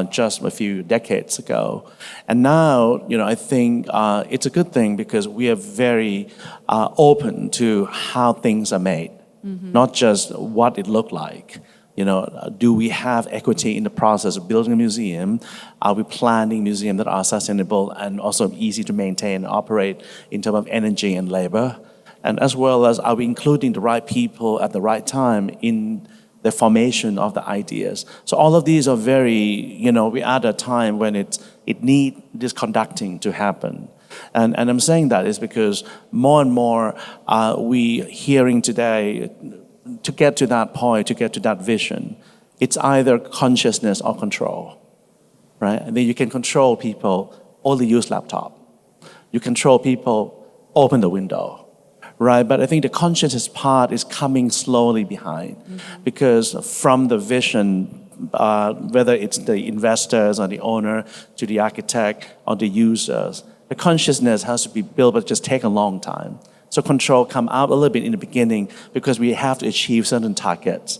just a few decades ago. And now, I think it's a good thing because we are very open to how things are made, not just what it looked like. Do we have equity in the process of building a museum? Are we planning museums that are sustainable and also easy to maintain and operate in terms of energy and labor? And as well as, are we including the right people at the right time in the formation of the ideas? So all of these are very, we are at a time when it needs this conducting to happen. And I'm saying that is because more and more we hearing today, to get to that point, to get to that vision, it's either consciousness or control, right? And then you can control people, only use laptop. You control people, open the window, right? But I think the consciousness part is coming slowly behind because from the vision, whether it's the investors or the owner to the architect or the users, the consciousness has to be built, but it just take a long time. So control come out a little bit in the beginning because we have to achieve certain targets.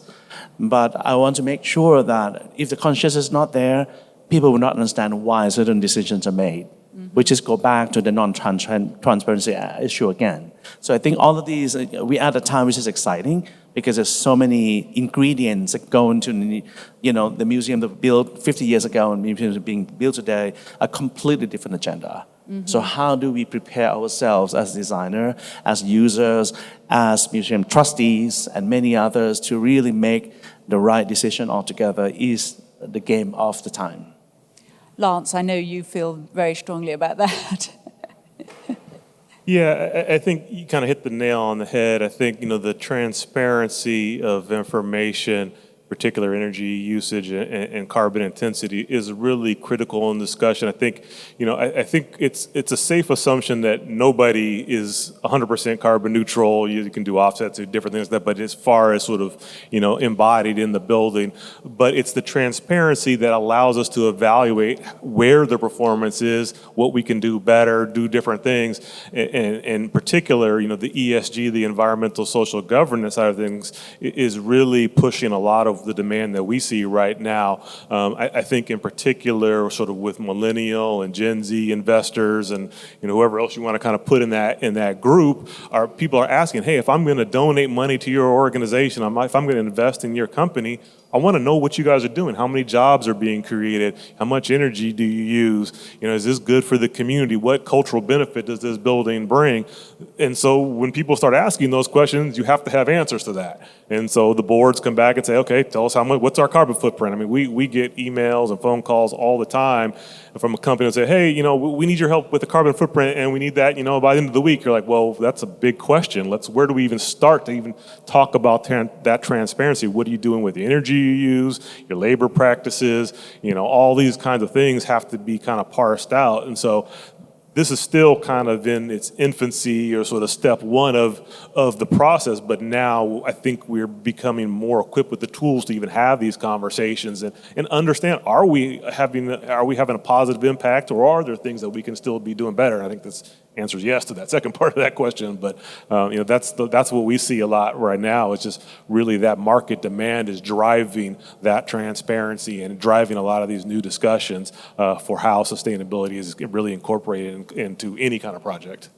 But I want to make sure that if the consciousness is not there, people will not understand why certain decisions are made, which is go back to the non-transparency issue again. So I think all of these, we are at a time which is exciting because there's so many ingredients that go into the museum that was built 50 years ago and museums being built today, a completely different agenda. So how do we prepare ourselves as designer, as users, as museum trustees, and many others to really make the right decision altogether is the game of the time.
Lance, I know you feel very strongly about that.
Yeah, I think you kind of hit the nail on the head. I think, the transparency of information, particular energy usage and carbon intensity is really critical in discussion. I think, I think it's a safe assumption that nobody is 100% carbon neutral. You can do offsets or different things like that, but as far as sort of, embodied in the building, but it's the transparency that allows us to evaluate where the performance is, what we can do better, do different things. And in particular, the ESG, the environmental social governance side of things is really pushing a lot of the demand that we see right now. I think in particular, sort of with millennial and Gen Z investors and whoever else you want to kind of put in that group, people are asking, hey, if I'm going to donate money to your organization, if I'm going to invest in your company, I want to know what you guys are doing. How many jobs are being created? How much energy do you use? Is this good for the community? What cultural benefit does this building bring? And so when people start asking those questions, you have to have answers to that. And so the boards come back and say, okay, tell us what's our carbon footprint? I mean, we get emails and phone calls all the time from a company that say, hey, we need your help with the carbon footprint and we need that, by the end of the week. You're like, well, that's a big question. Where do we even start to even talk about that transparency? What are you doing with the energy you use, your labor practices? All these kinds of things have to be kind of parsed out. And so this is still kind of in its infancy or sort of step one of the process, but now I think we're becoming more equipped with the tools to even have these conversations and understand, are we having a positive impact or are there things that we can still be doing better? And I think that's answers yes to that second part of that question. But that's what we see a lot right now. It's just really that market demand is driving that transparency and driving a lot of these new discussions for how sustainability is really incorporated into any kind of project.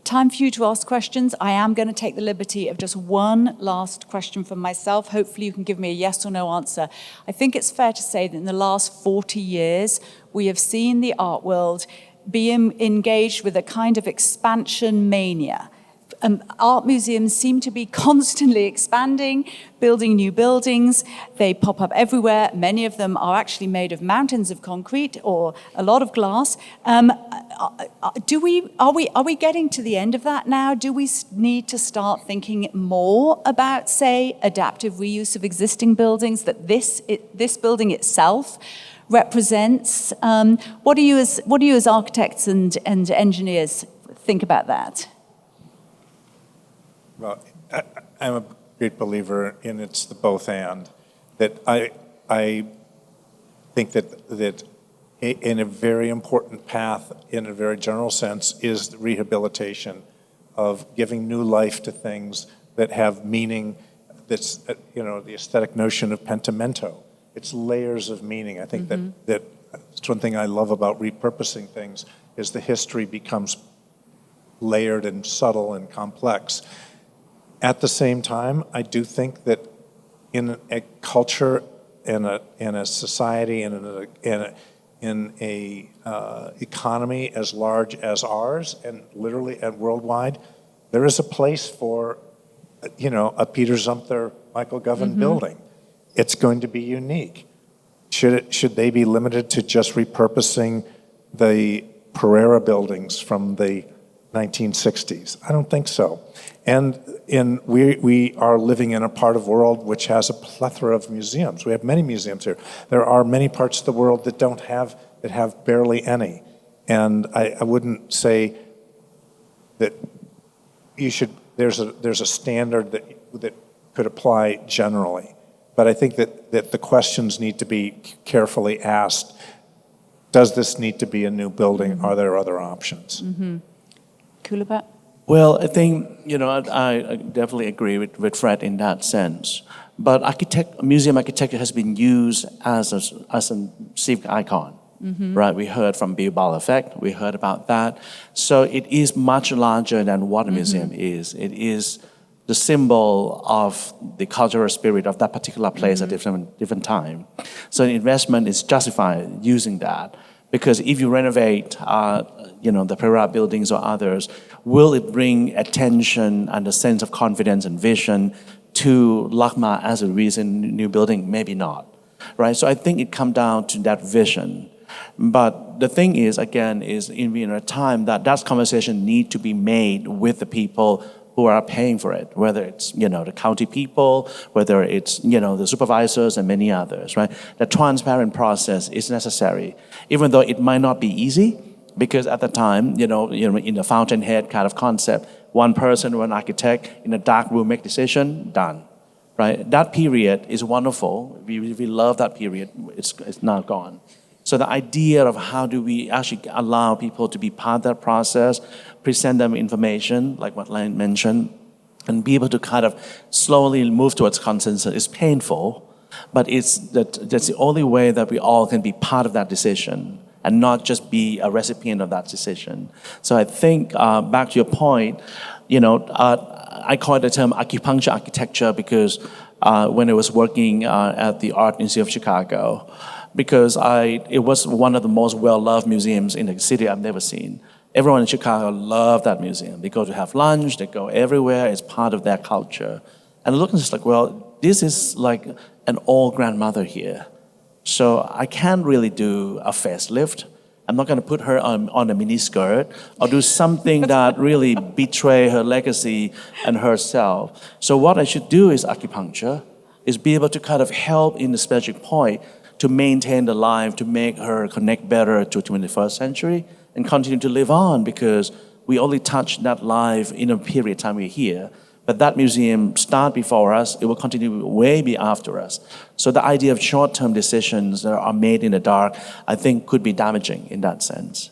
Time for you to ask questions. I am going to take the liberty of just one last question from myself. Hopefully you can give me a yes or no answer. I think it's fair to say that in the last 40 years, we have seen the art world be engaged with a kind of expansion mania. Art museums seem to be constantly expanding, building new buildings. They pop up everywhere. Many of them are actually made of mountains of concrete or a lot of glass. Are we getting to the end of that now? Do we need to start thinking more about, say, adaptive reuse of existing buildings, that this building itself represents? What do you as architects and engineers think about that?
Well, I'm a great believer in it's the both and. That I think that in a very important path, in a very general sense, is the rehabilitation of giving new life to things that have meaning. That's the aesthetic notion of pentimento. It's layers of meaning. I think that it's one thing I love about repurposing things is the history becomes layered and subtle and complex. At the same time, I do think that in a culture, in a society, in a economy as large as ours, and literally and worldwide, there is a place for, a Peter Zumthor, Michael Govan building. It's going to be unique. Should they be limited to just repurposing the Pereira buildings from the 1960s? I don't think so. And we are living in a part of the world which has a plethora of museums. We have many museums here. There are many parts of the world that have barely any. And I wouldn't say that there's a standard that could apply generally. But I think that the questions need to be carefully asked. Does this need to be a new building? Are there other options?
Kulapat?
Well, I think, I definitely agree with Fred in that sense. But museum architecture has been used as a civic icon, right? We heard from Bilbao effect, we heard about that. So it is much larger than what a museum is. It is the symbol of the cultural spirit of that particular place at different time. So the investment is justified using that. Because if you renovate, the Pereira buildings or others, will it bring attention and a sense of confidence and vision to LACMA as a recent new building? Maybe not, right? So I think it comes down to that vision. But the thing is, again, is in a time that conversation need to be made with the people who are paying for it, whether it's, the county people, whether it's, the supervisors and many others, right? The transparent process is necessary, even though it might not be easy, because at the time, in the fountainhead kind of concept, one person, one architect in a dark room make decision, done, right? That period is wonderful. We love that period. It's now gone. So the idea of how do we actually allow people to be part of that process, present them information, like what Lane mentioned, and be able to kind of slowly move towards consensus is painful, but that's the only way that we all can be part of that decision and not just be a recipient of that decision. So I think, back to your point, I call it the term acupuncture architecture because when I was working at the Art Museum of Chicago, because it was one of the most well-loved museums in the city I've never seen. Everyone in Chicago loved that museum. They go to have lunch, they go everywhere, it's part of their culture. And looking just like, well, this is like an old grandmother here. So I can't really do a facelift. I'm not gonna put her on a mini skirt or do something that really betray her legacy and herself. So what I should do is acupuncture, is be able to kind of help in the specific point to maintain the life, to make her connect better to the 21st century and continue to live on, because we only touch that life in a period of time we're here. But that museum started before us, it will continue way be after us. So the idea of short-term decisions that are made in the dark, I think could be damaging in that sense.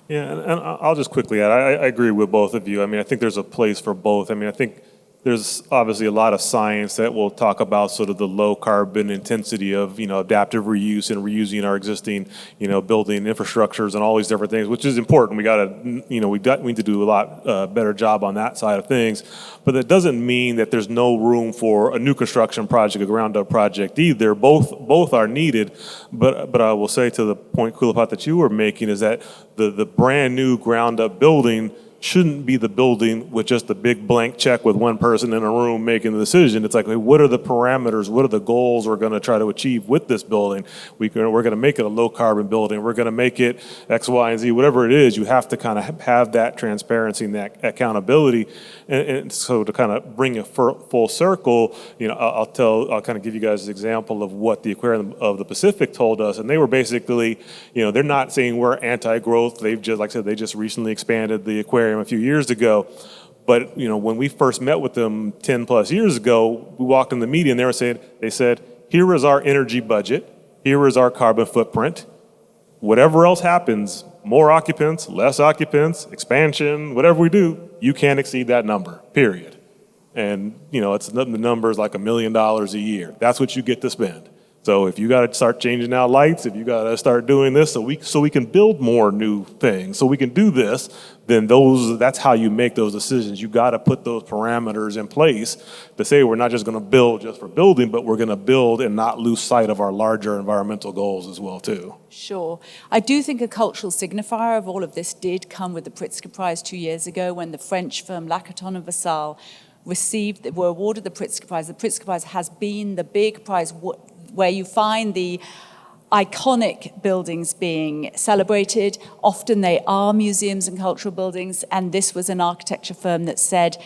Yeah, and I'll just quickly add, I agree with both of you. I mean, I think there's a place for both. I mean, I think there's obviously a lot of science that will talk about sort of the low carbon intensity of, adaptive reuse and reusing our existing, building infrastructures and all these different things, which is important. We need to do a lot better job on that side of things. But that doesn't mean that there's no room for a new construction project, a ground-up project either. Both are needed. But I will say, to the point, Kulapat, that you were making, is that the brand new ground-up building shouldn't be the building with just a big blank check with one person in a room making the decision. It's like, what are the parameters? What are the goals we're going to try to achieve with this building? We're going to make it a low carbon building. We're going to make it X, Y, and Z, whatever it is. You have to kind of have that transparency and that accountability. And so to kind of bring it full circle, I'll kind of give you guys an example of what the Aquarium of the Pacific told us. And they were basically, they're not saying we're anti-growth. They've just, like I said, they just recently expanded the Aquarium a few years ago. But when we first met with them 10 plus years ago, we walked in the meeting and they said, here is our energy budget, here is our carbon footprint. Whatever else happens, more occupants, less occupants, expansion, whatever we do, you can't exceed that number, period. And the number is like $1 million a year. That's what you get to spend. So if you got to start changing out lights, if you got to start doing this so we can build more new things, so we can do this, then that's how you make those decisions. You got to put those parameters in place to say we're not just going to build just for building, but we're going to build and not lose sight of our larger environmental goals as well too.
Sure. I do think a cultural signifier of all of this did come with the Pritzker Prize 2 years ago, when the French firm Lacaton and Vassal were awarded the Pritzker Prize. The Pritzker Prize has been the big prize where you find the iconic buildings being celebrated. Often they are museums and cultural buildings, and this was an architecture firm that said,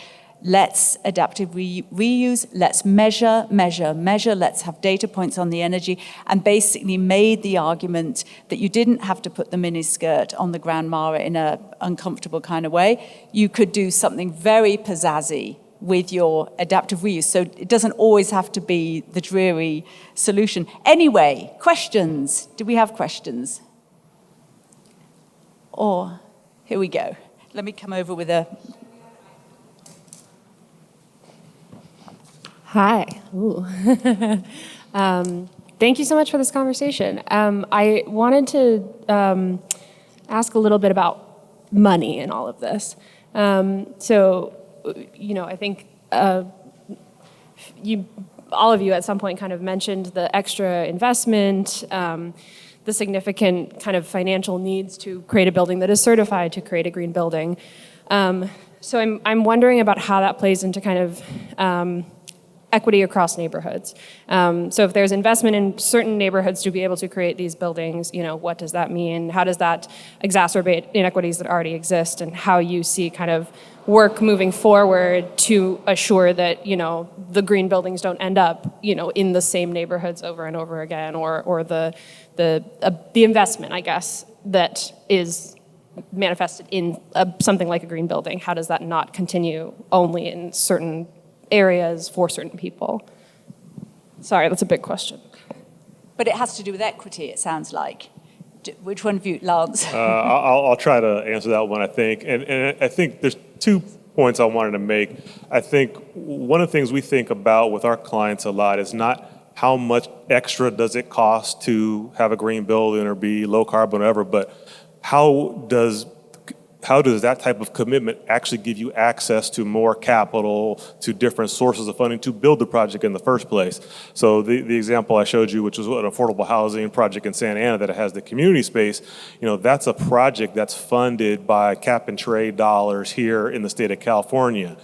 let's adaptive reuse, let's measure, let's have data points on the energy, and basically made the argument that you didn't have to put the miniskirt on the Grand Mara in an uncomfortable kind of way. You could do something very pizzazzy with your adaptive reuse. So it doesn't always have to be the dreary solution. Anyway, questions? Do we have questions? Or, here we go. Let me come over with a...
Hi. Ooh. Thank you so much for this conversation. I wanted to ask a little bit about money in all of this. I think all of you at some point kind of mentioned the extra investment, the significant kind of financial needs to create a building that is certified to create a green building. So I'm wondering about how that plays into kind of equity across neighborhoods. So if there's investment in certain neighborhoods to be able to create these buildings, what does that mean? How does that exacerbate inequities that already exist, and how you see kind of work moving forward to assure that, the green buildings don't end up, in the same neighborhoods over and over again, or the investment, I guess, that is manifested in something like a green building. How does that not continue only in certain areas for certain people? Sorry, that's a big question.
But it has to do with equity, it sounds like. Which one of you, Lance?
I'll try to answer that one, I think. And I think there's 2 points I wanted to make. I think one of the things we think about with our clients a lot is not how much extra does it cost to have a green building or be low carbon or whatever, but how does that type of commitment actually give you access to more capital, to different sources of funding to build the project in the first place? So the example I showed you, which was an affordable housing project in Santa Ana that has the community space, that's a project that's funded by cap and trade dollars here in the state of California.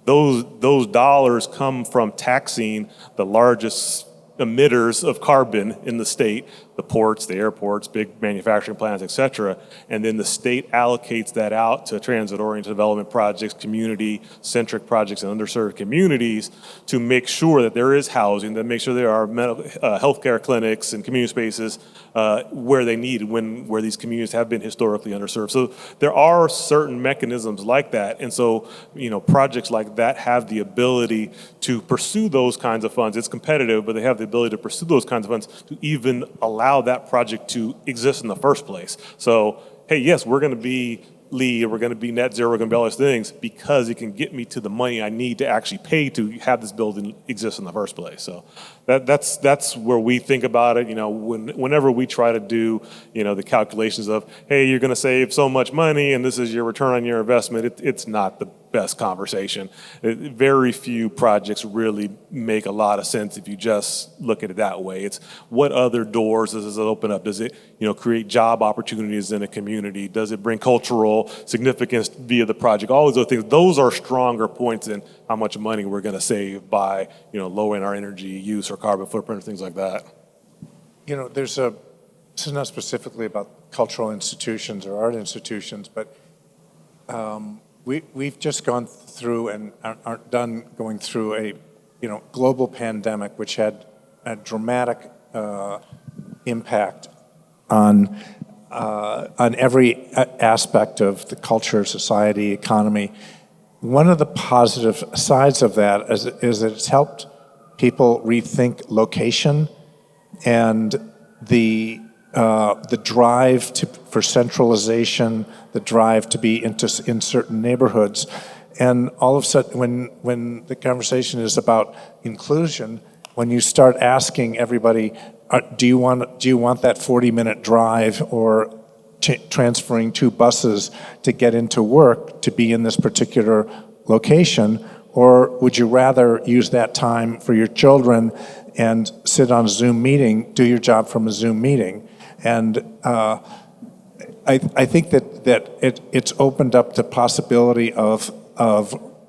Those dollars come from taxing the largest emitters of carbon in the state, the ports, the airports, big manufacturing plants, et cetera. And then the state allocates that out to transit-oriented development projects, community-centric projects in underserved communities to make sure that there is housing, to make sure there are healthcare clinics and community spaces where they need, where these communities have been historically underserved. So there are certain mechanisms like that. And so, projects like that have the ability to pursue those kinds of funds. It's competitive, but they have the ability to pursue those kinds of funds to even allow that project to exist in the first place. So hey, yes, we're going to be LEED, we're going to be net zero, we're going to be all those things because it can get me to the money I need to actually pay to have this building exist in the first place. So that's where we think about it. Whenever we try to do, the calculations of, hey, you're going to save so much money and this is your return on your investment, it's not the best conversation. Very few projects really make a lot of sense if you just look at it that way. It's what other doors does it open up? Does it, create job opportunities in a community? Does it bring cultural significance via the project? All those other things. Those are stronger points in how much money we're going to save by, lowering our energy use or carbon footprint or things like that.
This is not specifically about cultural institutions or art institutions, but we've just gone through and aren't done going through a global pandemic, which had a dramatic impact on every aspect of the culture, society, economy. One of the positive sides of that is that it's helped people rethink location and the drive for centralization, the drive to be in certain neighborhoods. And all of a sudden, when the conversation is about inclusion, when you start asking everybody, do you want that 40-minute drive or transferring 2 buses to get into work to be in this particular location, or would you rather use that time for your children and sit on a Zoom meeting, do your job from a Zoom meeting? And I think that it's opened up the possibility of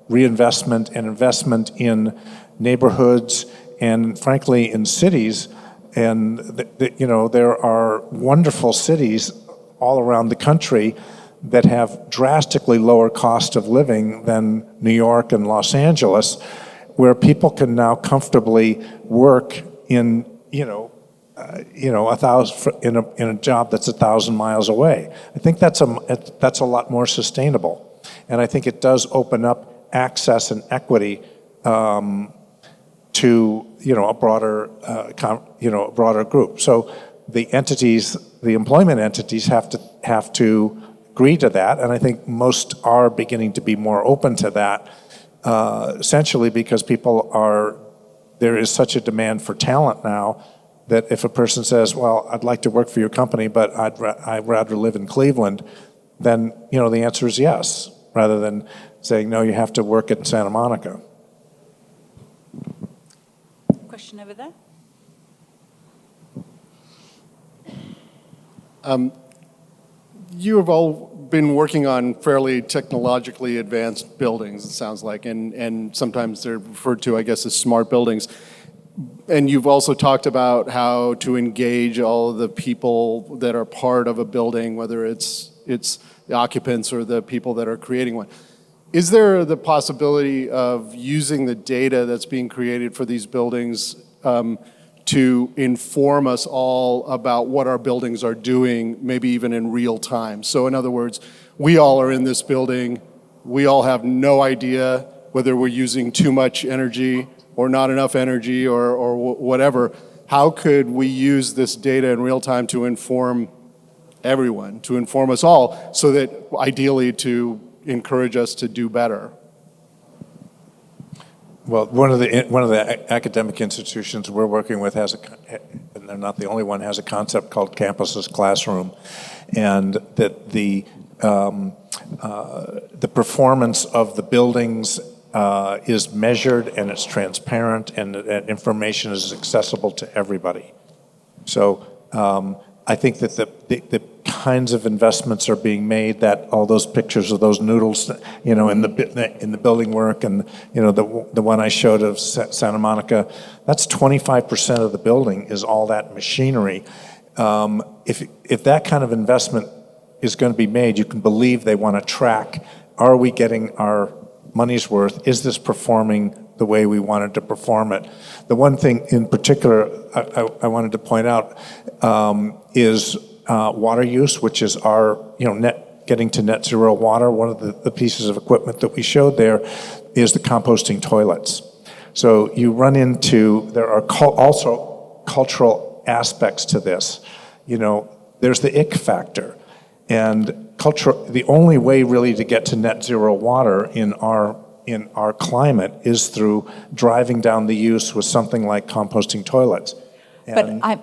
reinvestment and investment in neighborhoods and frankly in cities. And there are wonderful cities all around the country that have drastically lower cost of living than New York and Los Angeles, where people can now comfortably work in in a job that's 1,000 miles away. I think that's a lot more sustainable, and I think it does open up access and equity to a broader group. So the employment entities have to agree to that, and I think most are beginning to be more open to that, essentially because there is such a demand for talent now that if a person says, well, I'd like to work for your company, but I'd rather live in Cleveland, then the answer is yes, rather than saying, no, you have to work in Santa Monica.
Question over there.
You have all been working on fairly technologically advanced buildings, it sounds like, and sometimes they're referred to, I guess, as smart buildings. And you've also talked about how to engage all of the people that are part of a building, whether it's the occupants or the people that are creating one. Is there the possibility of using the data that's being created for these buildings to inform us all about what our buildings are doing, maybe even in real time? So in other words, we all are in this building, we all have no idea whether we're using too much energy or not enough energy or whatever. How could we use this data in real time to inform everyone, to inform us all, so that ideally to encourage us to do better?
Well, one of the academic institutions we're working with and they're not the only one, has a concept called Campus as Classroom, and that the performance of the buildings is measured and it's transparent and that information is accessible to everybody. So I think that the kinds of investments are being made, that all those pictures of those noodles, in the building work, and the one I showed of Santa Monica, that's 25% of the building is all that machinery. If that kind of investment is going to be made, you can believe they want to track: are we getting our money's worth? Is this performing the way we wanted to perform it? The one thing in particular I wanted to point out is water use, which is our getting to net zero water. One of the pieces of equipment that we showed there is the composting toilets. So you run into, there are also cultural aspects to this. There's the ick factor. And the only way really to get to net zero water in our climate is through driving down the use with something like composting toilets.
But I'm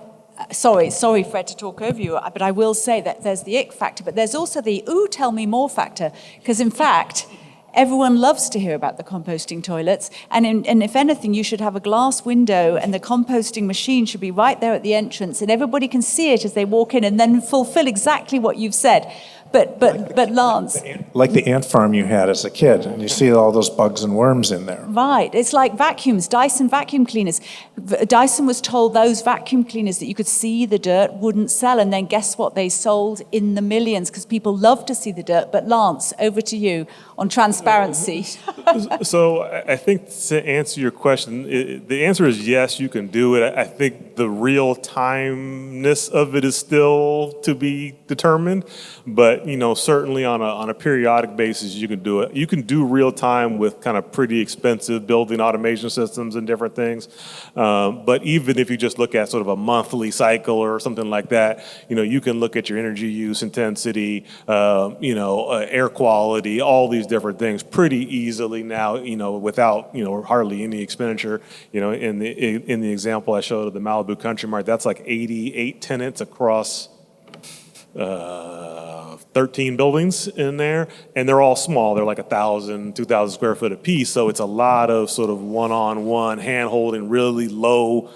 sorry, Fred, to talk over you, but I will say that there's the ick factor, but there's also the ooh, tell me more factor, because in fact, everyone loves to hear about the composting toilets, and if anything, you should have a glass window, and the composting machine should be right there at the entrance, and everybody can see it as they walk in, and then fulfill exactly what you've said. But Lance,
like the ant farm you had as a kid, and you see all those bugs and worms in there.
right, it's like vacuums, Dyson vacuum cleaners. Dyson was told those vacuum cleaners that you could see the dirt wouldn't sell, and then guess what? They sold in the millions because people love to see the dirt. But Lance, over to you on transparency.
So I think to answer your question, the answer is yes, you can do it. I think the real timeness of it is still to be determined, but certainly on a periodic basis, you can do it. You can do real time with kind of pretty expensive building automation systems and different things. But even if you just look at sort of a monthly cycle or something like that, you can look at your energy use intensity, air quality, all these different things pretty easily now, without, hardly any expenditure. In the example I showed of the Malibu Country Mart, that's like 88 tenants across 13 buildings in there, and they're all small. They're like 1,000, 2,000 square foot a piece, so it's a lot of sort of one-on-one hand-holding, really low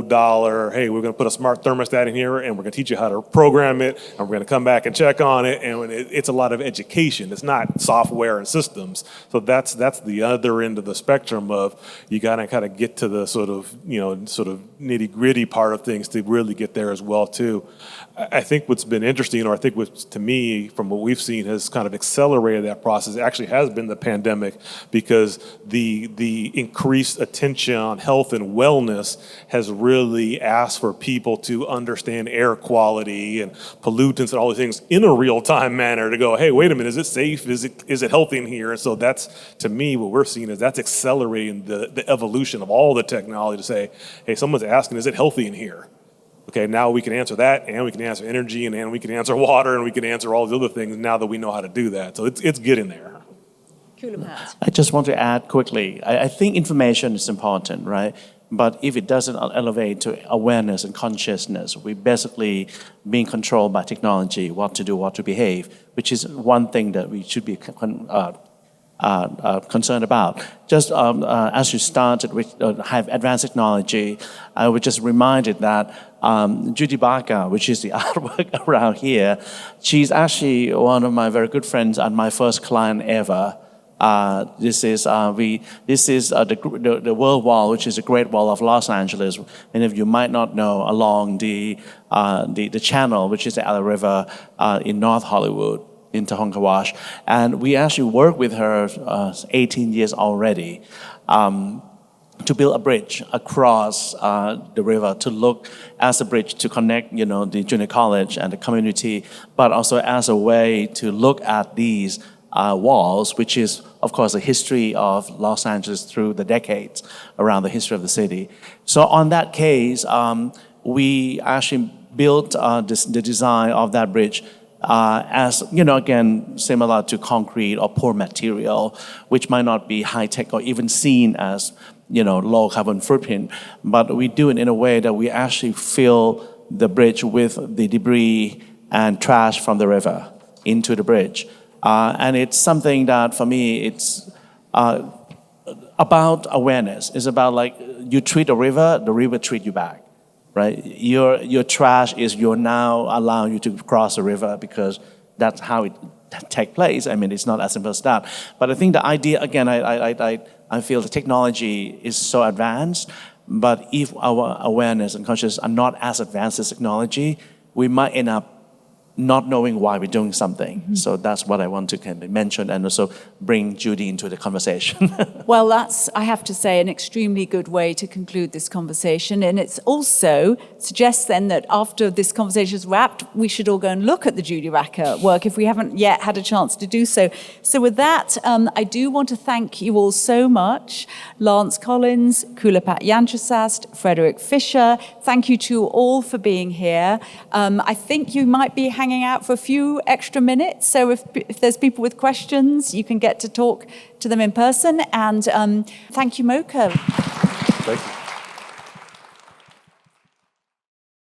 dollar, hey, we're going to put a smart thermostat in here, and we're going to teach you how to program it, and we're going to come back and check on it, and it's a lot of education. It's not software and systems. So that's the other end of the spectrum of you got to kind of get to the sort of nitty-gritty part of things to really get there as well, too. I think what's been interesting, or I think what's, to me, from what we've seen, has kind of accelerated that process actually has been the pandemic, because the increased attention on health and wellness has really asked for people to understand air quality and pollutants and all these things in a real-time manner to go, hey, wait a minute, is it safe? Is it healthy in here? And so that's, to me, what we're seeing is that's accelerating the evolution of all the technology to say, hey, someone's asking, is it healthy in here? Okay, now we can answer that, and we can answer energy, and we can answer water, and we can answer all the other things now that we know how to do that. So it's getting there.
Kulapat.
I just want to add quickly, I think information is important, right? But if it doesn't elevate to awareness and consciousness, we basically being controlled by technology, what to do, what to behave, which is one thing that we should be concerned about. Just as you started with have advanced technology, I was just reminded that Judy Barker, which is the artwork around here, she's actually one of my very good friends and my first client ever. This is the World Wall, which is the Great Wall of Los Angeles. Many of you might not know, along the channel, which is the LA River in North Hollywood, in Tahonkawash. And we actually worked with her 18 years already to build a bridge across the river, to look as a bridge to connect, the junior college and the community, but also as a way to look at these walls, which is, of course, the history of Los Angeles through the decades around the history of the city. So on that case, we actually built the design of that bridge as, again, similar to concrete or poor material, which might not be high-tech or even seen as, low carbon footprint. But we do it in a way that we actually fill the bridge with the debris and trash from the river into the bridge. And it's something that, for me, it's about awareness. It's about, you treat the river treat you back, right? Your trash is you're now allowing you to cross the river because that's how it takes place. I mean, it's not as simple as that. But I think the idea, again, I feel the technology is so advanced, but if our awareness and consciousness are not as advanced as technology, we might end up not knowing why we're doing something. Mm-hmm. So that's what I want to kind of mention and also bring Judy into the conversation.
Well, that's, I have to say, an extremely good way to conclude this conversation. And it's also suggests then that after this conversation is wrapped, we should all go and look at the Judy Racker work if we haven't yet had a chance to do so. So with that, I do want to thank you all so much. Lance Collins, Kulapat Yantrasast, Frederick Fisher, thank you to all for being here. I think you might be hanging hanging out for a few extra minutes. So if there's people with questions, you can get to talk to them in person. And thank you, MoCA.
Thank you.